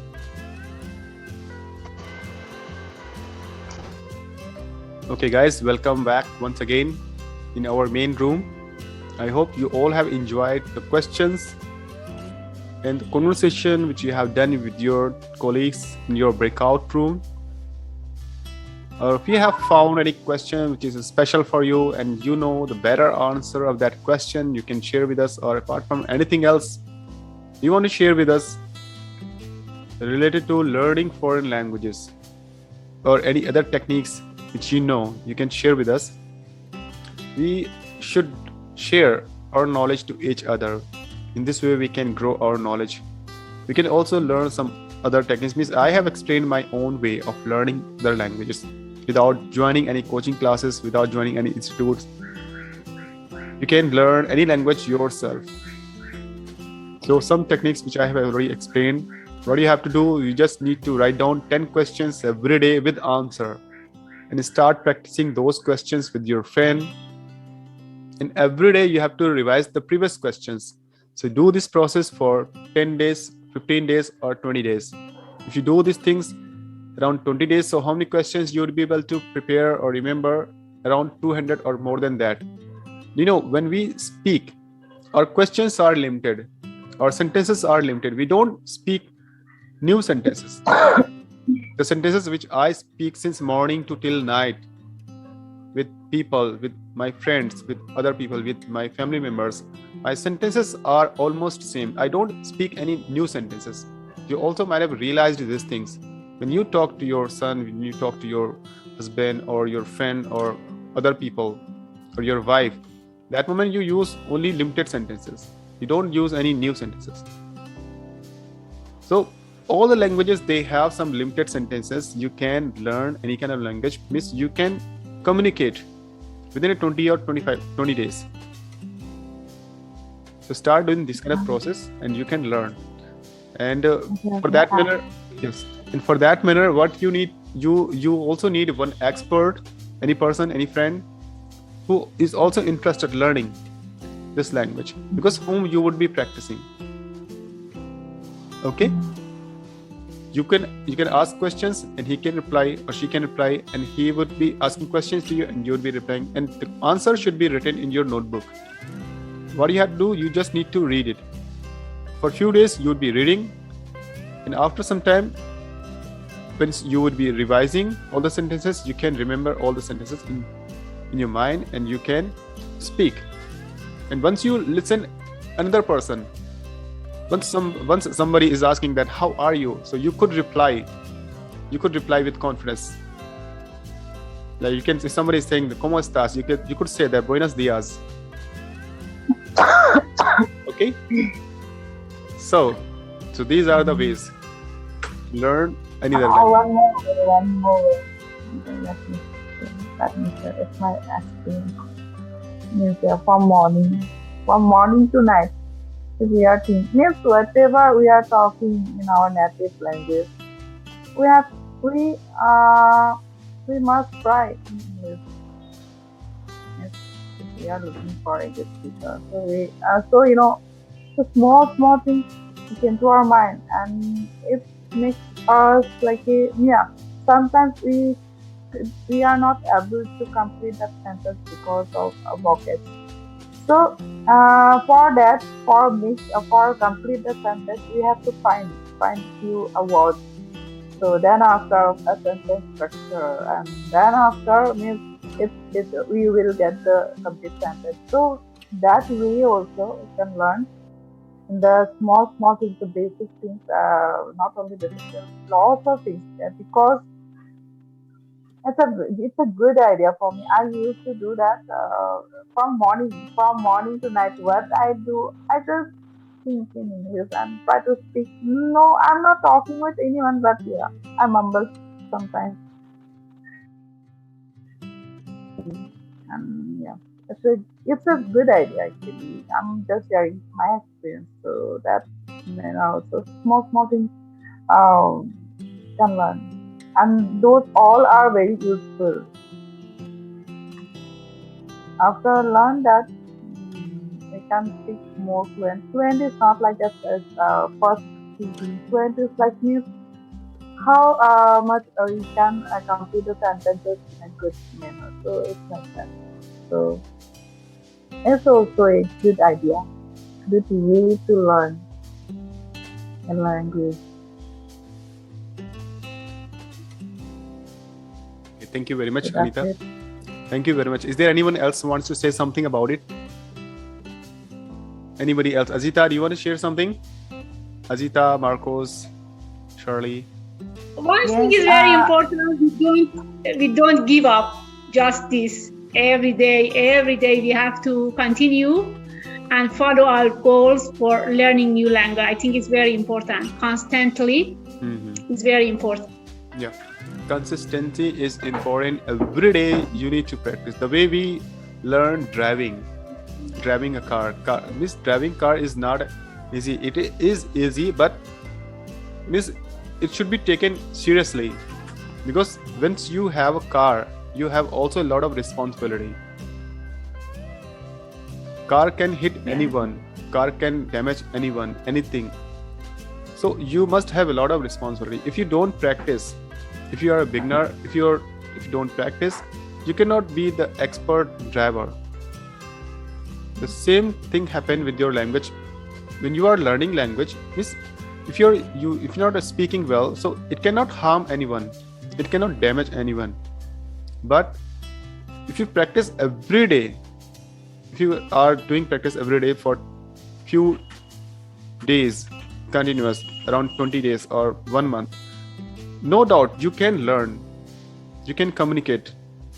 Okay, guys, welcome back once again in our main room. I hope you all have enjoyed the questions and the conversation which you have done with your colleagues in your breakout room. Or if you have found any question which is special for you and you know the better answer of that question, you can share with us. Or apart from anything else you want to share with us related to learning foreign languages or any other techniques which you know, you can share with us. We should share our knowledge to each other. In this way we can grow our knowledge. We can also learn some other techniques. Means I have explained my own way of learning other languages without joining any coaching classes, without joining any institutes. You can learn any language yourself. So some techniques which I have already explained. What you have to do, you just need to write down 10 questions every day with answer and start practicing those questions with your friend. And every day you have to revise the previous questions. So do this process for 10 days, 15 days or 20 days. If you do these things around 20 days, so how many questions you would be able to prepare or remember? Around 200 or more than that. You know, when we speak, our questions are limited, our sentences are limited. We don't speak new sentences. The sentences which I speak since morning to till night with people, with my friends, with other people, with my family members, my sentences are almost same. I don't speak any new sentences. You also might have realized these things. When you talk to your son, when you talk to your husband or your friend or other people or your wife, that moment you use only limited sentences. You don't use any new sentences. So all the languages, they have some limited sentences. You can learn any kind of language. Means you can communicate within a 20 days. So start doing this kind of process and you can learn. And for that manner, yes. And for that manner, what you need, you also need one expert, any person, any friend who is also interested in learning this language, because whom you would be practicing. Okay. You can ask questions and he can reply or she can reply, and he would be asking questions to you and you would be replying, and the answer should be written in your notebook. What you have to do, you just need to read it. For a few days you would be reading, And after some time, when you would be revising all the sentences, you can remember all the sentences in your mind, and you can speak. And once you listen another person, once somebody is asking that how are you, so you could reply with confidence. Like you can, if somebody is saying ¿Cómo estás?, you could say that Buenos días. Okay, so these are the ways to learn another language. One more. Let me share. It's my experience. Means from morning to night, if we are thinking, means whatever we are talking in our native language, we must try in English. Yes, if we are looking for a good speaker. So the small things came to our mind, and it makes us sometimes we are not able to complete that sentence because of a vocab. So for complete the sentence, we have to find few words. So then after a sentence structure, and then after means we will get the complete sentence. So that way also we can learn in the small things, the basic things, not only basic things, lots of things. Because it's a good idea for me. I used to do that from morning to night. What I do, I just think in English and try to speak. No, I'm not talking with anyone, but yeah, I mumble sometimes. And yeah, it's a good idea actually. I'm just sharing my experience, so that so small things can learn, and those all are very useful. After learn that, we can speak more fluent. Fluent is not like just as first speaking. Fluent is like means how much you can complete the sentences in a good manner. So it's like that. So it's also a good idea, good way to learn a language. Okay, thank you very much, So that's Anita. it. Thank you very much. Is there anyone else who wants to say something about it? Anybody else? Azita, do you want to share something? Azita, Marcos, Shirley. One thing Yes, is very important. We don't give up. Just this every day we have to continue and follow our goals for learning new language. I think it's very important. Constantly, it's very important. Yeah, consistency is important. Every day you need to practice. The way we learn driving a car. Driving car is not easy. It is easy, but it should be taken seriously, because once you have a car, you have also a lot of responsibility. Car can hit anyone, car can damage anyone, anything. So you must have a lot of responsibility. If you don't practice, if you are a beginner, if you don't practice, you cannot be the expert driver. The same thing happen with your language. When you are learning language, if you're not speaking well, so it cannot harm anyone, it cannot damage anyone. But if you practice every day, if you are doing practice every day for few days continuous, around 20 days or 1 month, no doubt you can learn, you can communicate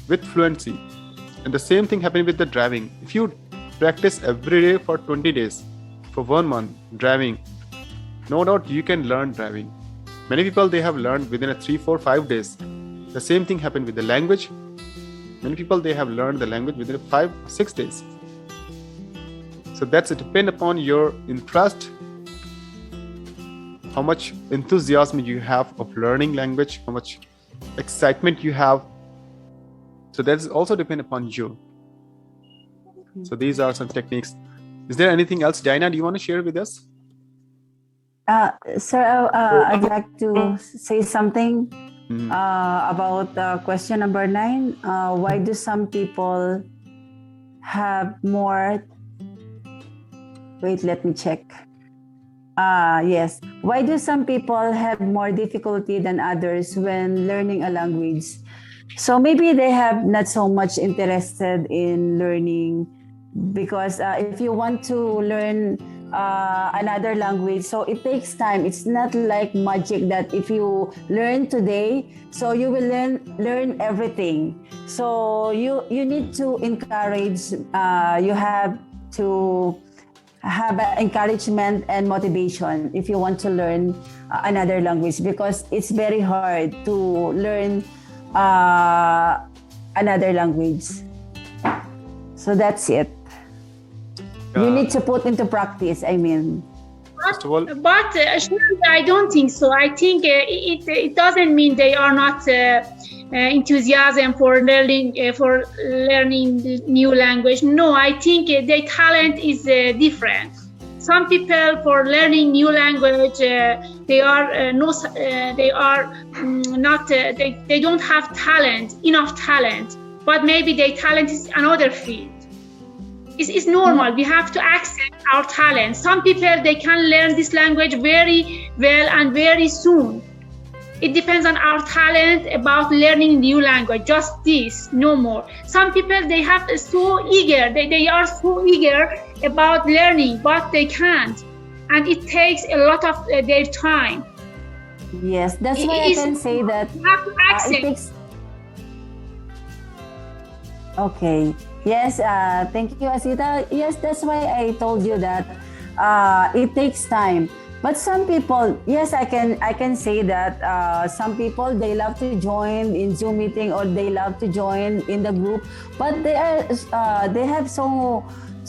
with fluency. And the same thing happened with the driving. If you practice every day for 20 days, for 1 month driving, no doubt you can learn driving. Many people, they have learned within 3, 4, 5 days. The same thing happened with the language. Many people, they have learned the language within 5 or 6 days. So that's it, depend upon your interest, how much enthusiasm you have of learning language, how much excitement you have. So that's also depend upon you. So these are some techniques. Is there anything else, Diana, do you want to share with us? Sir, I'd like to say something about question number 9. Why do some people have more? Wait, let me check. Yes. Why do some people have more difficulty than others when learning a language? So maybe they have not so much interested in learning because if you want to learn another language, so it takes time. It's not like magic that if you learn today, so you will learn everything. So you need to encourage. You have to have encouragement and motivation if you want to learn another language because it's very hard to learn uh, another language. So that's it. You need to put into practice, I mean. First of all, But I don't think so. I think it doesn't mean they are not enthusiasm for learning the new language. No, I think their talent is different. Some people for learning new language they don't have enough talent, but maybe their talent is another field. It's normal. We have to accept our talent. Some people, they can learn this language very well and very soon. It depends on our talent about learning new language, just this, no more. Some people, they are so eager about learning, but they can't. And it takes a lot of their time. Yes, that's why I can say that you have to accept. it takes... Okay. Yes, thank you, Asita. Yes, that's why I told you that it takes time. But some people, yes, I can say that some people, they love to join in Zoom meeting or they love to join in the group, but they have so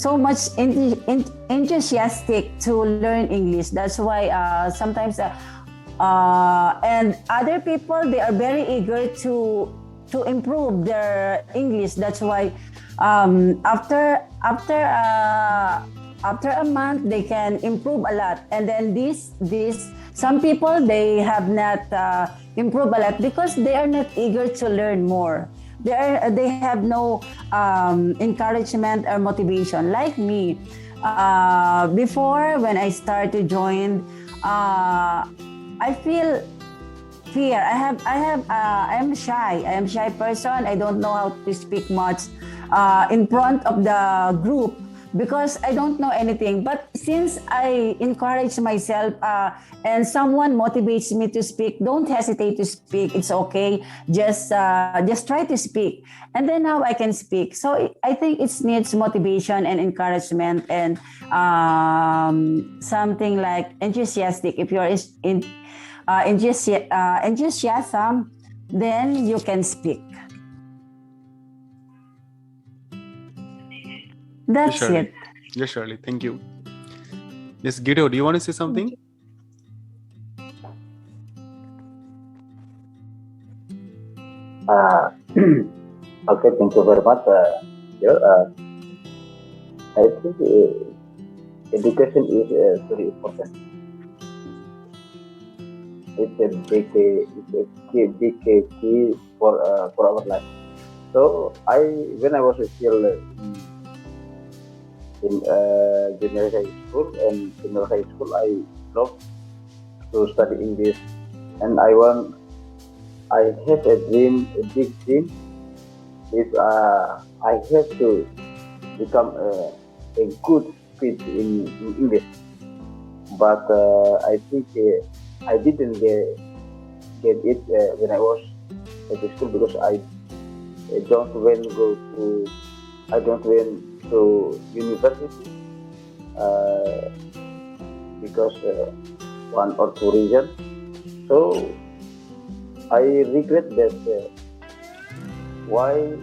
much enthusiastic to learn English. That's why sometimes and other people, they are very eager to improve their English. That's why after a month they can improve a lot, and then this some people, they have not improved a lot because they are not eager to learn more. They have no encouragement or motivation. Like me, before when I started to join, I feel fear. I am shy. I am shy person. I don't know how to speak much in front of the group because I don't know anything. But since I encourage myself and someone motivates me to speak, don't hesitate to speak. It's okay. Just try to speak, and then now I can speak. So I think it needs motivation and encouragement and something like enthusiastic. If you're enthusiasm, then you can speak. That's Shirley. it. Yes, Shirley. Thank you. Yes, Guido, do you want to say something? Okay, thank you very much. I think education is very important. It's a big key for our life. So when I was still in junior high school and senior high school, I loved to study English, and I have a dream, a big dream. If I have to become a good speaker in English, but I think I didn't get it when I was at the school because I don't went to university because one or two reasons. So I regret that why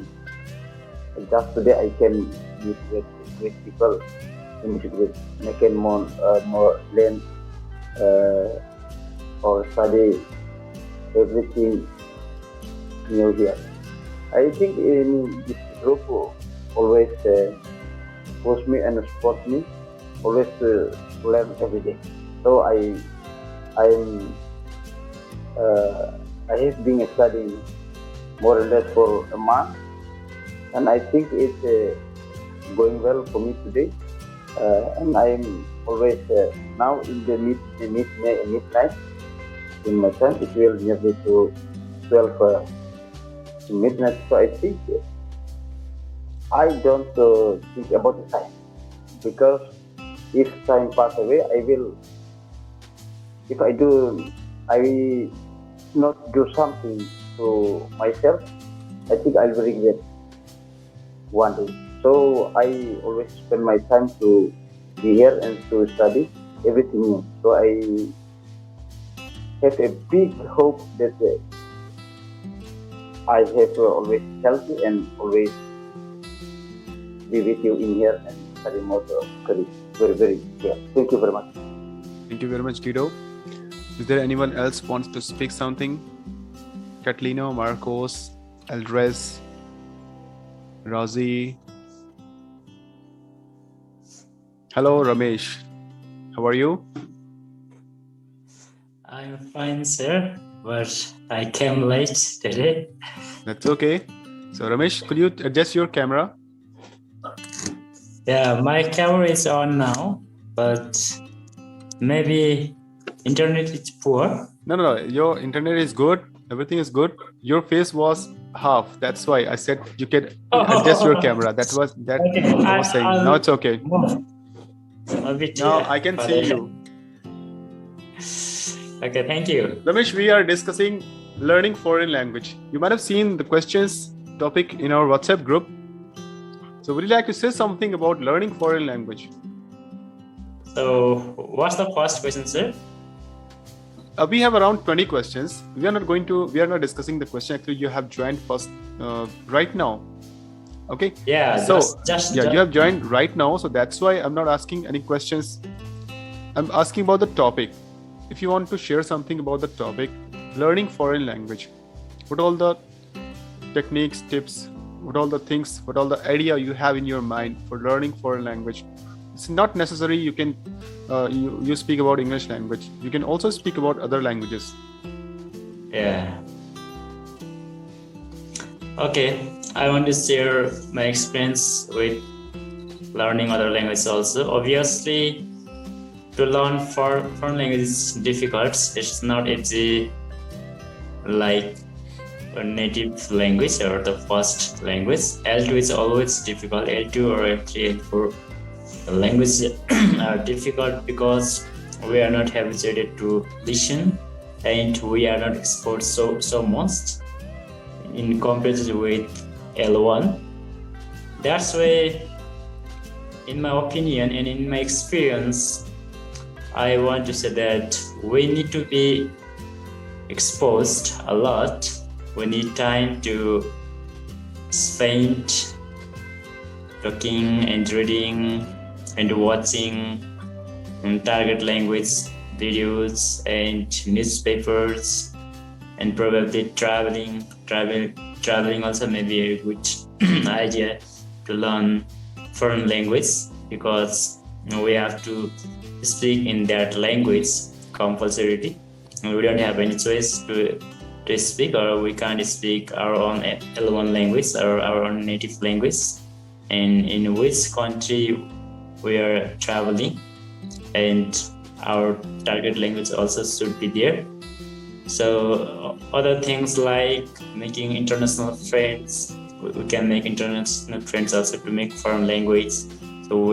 just today I can meet with people in this group, I can more learn or study everything new here. I think in this group always push me and support me, always to learn every day. So I have been studying more or less for a month, and I think it's going well for me today. and I'm always now in the midnight in my time. It will nearly to 12 midnight. So I think I don't think about the time because if time pass away, I will. If I not do something to myself, I think I'll regret one day. So I always spend my time to be here and to study everything new. So I have a big hope that I have always healthy and always be with you in here and study more career. Very, very well. Thank you very much. Thank you very much, Guido. Is there anyone else wants to speak something? Catalino, Marcos, Eldres, Rosie. Hello, Ramesh. How are you? I'm fine, sir, but I came late today. That's okay. So, Ramesh, could you adjust your camera? Yeah, my camera is on now, but maybe internet is poor. No. Your internet is good. Everything is good. Your face was half. That's why I said you can adjust your camera. That Okay, I was saying. Now it's okay. A bit, Now I can see you. Okay, thank you. Ramesh, we are discussing learning foreign language. You might have seen the questions topic in our WhatsApp group. So would you like to say something about learning foreign language? So what's the first question, sir? We have around 20 questions. We are not discussing the question. Actually, you have joined first right now. Okay. Yeah. So just you have joined right now. So that's why I'm not asking any questions. I'm asking about the topic. If you want to share something about the topic, learning foreign language, what all the techniques, tips, what all the things, what all the idea you have in your mind for learning foreign language. It's not necessary you can you speak about English language. You can also speak about other languages. Yeah. Okay, I want to share my experience with learning other languages also. Obviously, to learn foreign language is difficult. It's not easy like a native language or the first language. L2 is always difficult. L2 or L3, L4 languages are difficult because we are not habituated to listen and we are not exposed so much in comparison with L1. That's why, in my opinion and in my experience, I want to say that we need to be exposed a lot. We need time to spend talking and reading and watching target language videos and newspapers, and probably traveling also may be a good idea to learn foreign language, because we have to speak in that language compulsorily. We don't have any choice to speak, or we can't speak our own L1 language or our own native language, and in which country we are traveling, and our target language also should be there. So other things like making international friends, we can make international friends also to make foreign language. So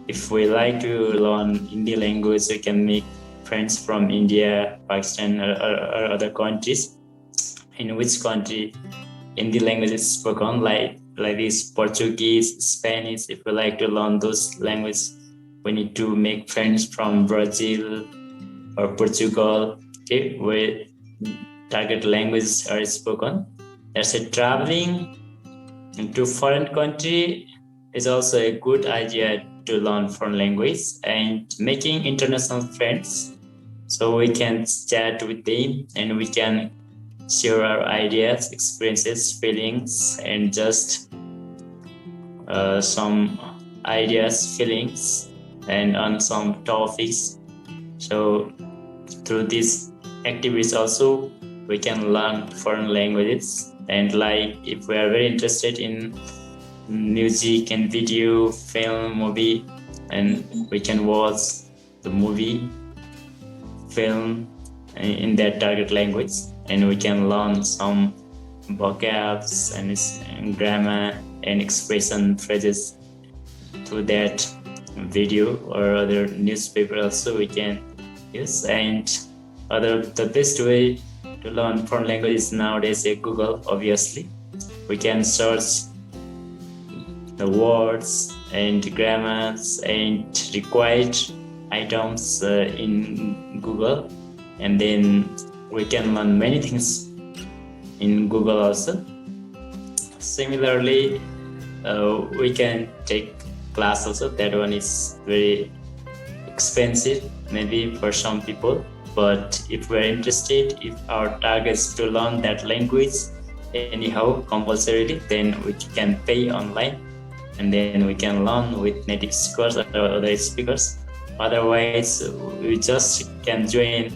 if we like to learn Hindi language, we can make friends from India, Pakistan, or other countries in which country Hindi language is spoken, like this Portuguese, Spanish. If we like to learn those languages, we need to make friends from Brazil or Portugal, okay, where target languages are spoken. That's it. Traveling to foreign country is also a good idea to learn foreign language, and making international friends, so we can chat with them and we can share our ideas, experiences, feelings, and just some ideas, feelings, and on some topics. So through these activities also we can learn foreign languages. And like if we are very interested in music and video, film, movie, and we can watch the movie, film in that target language, and we can learn some vocabs and grammar and expression phrases through that video or other newspaper also we can use. And the best way to learn foreign language is nowadays Google. Obviously we can search the words and grammars and required items in Google, and then we can learn many things in Google also. Similarly, we can take class also. That one is very expensive maybe for some people, but if we're interested, if our target is to learn that language anyhow compulsorily, then we can pay online, and then we can learn with native speakers or other speakers. Otherwise we just can join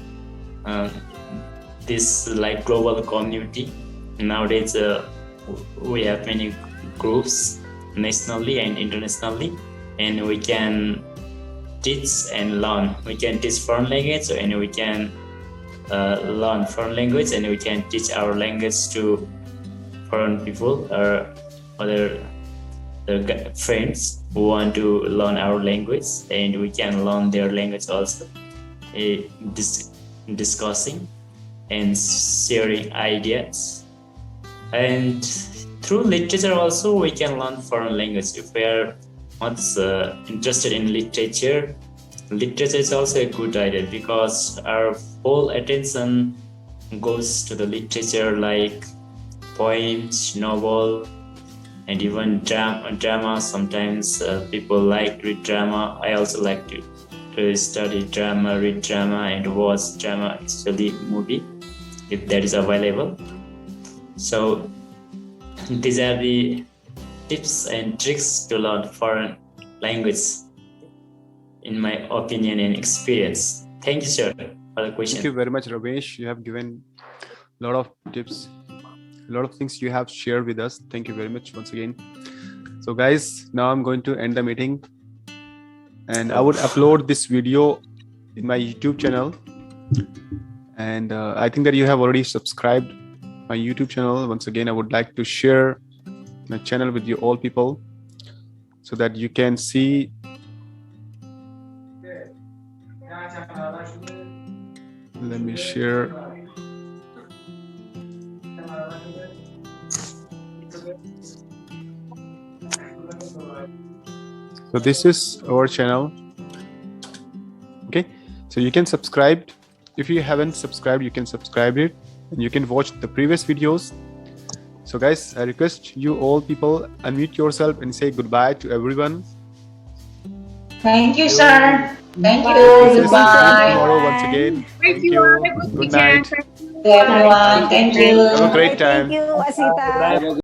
this like global community. Nowadays we have many groups nationally and internationally, and we can teach and learn. We can teach foreign language, and we can learn foreign language, and we can teach our language to foreign people or other friends who want to learn our language, and we can learn their language also, discussing and sharing ideas. And through literature also we can learn foreign language. If we are much interested in literature is also a good idea, because our whole attention goes to the literature, like poems, novel, and even drama. Sometimes people like read drama. I also like to study drama, read drama, and watch drama, especially movie, if that is available. So these are the tips and tricks to learn foreign language, in my opinion and experience. Thank you, sir, for the question. Thank you very much, Ramesh. You have given a lot of tips, a lot of things you have shared with us. Thank you very much once again. So guys, now I'm going to end the meeting, and I would upload this video in my YouTube channel, and I think that you have already subscribed my YouTube channel. Once again, I would like to share my channel with you all people, so that you can see let me share. So this is our channel. Okay, so you can subscribe. If you haven't subscribed, you can subscribe it, and you can watch the previous videos. So guys, I request you all people unmute yourself and say goodbye to everyone. Thank you, sir. Thank This you. is Goodbye. tomorrow once again. Thank you. Have a good Good weekend. night. To everyone. Thank you. Have a great time. Thank you, Asita.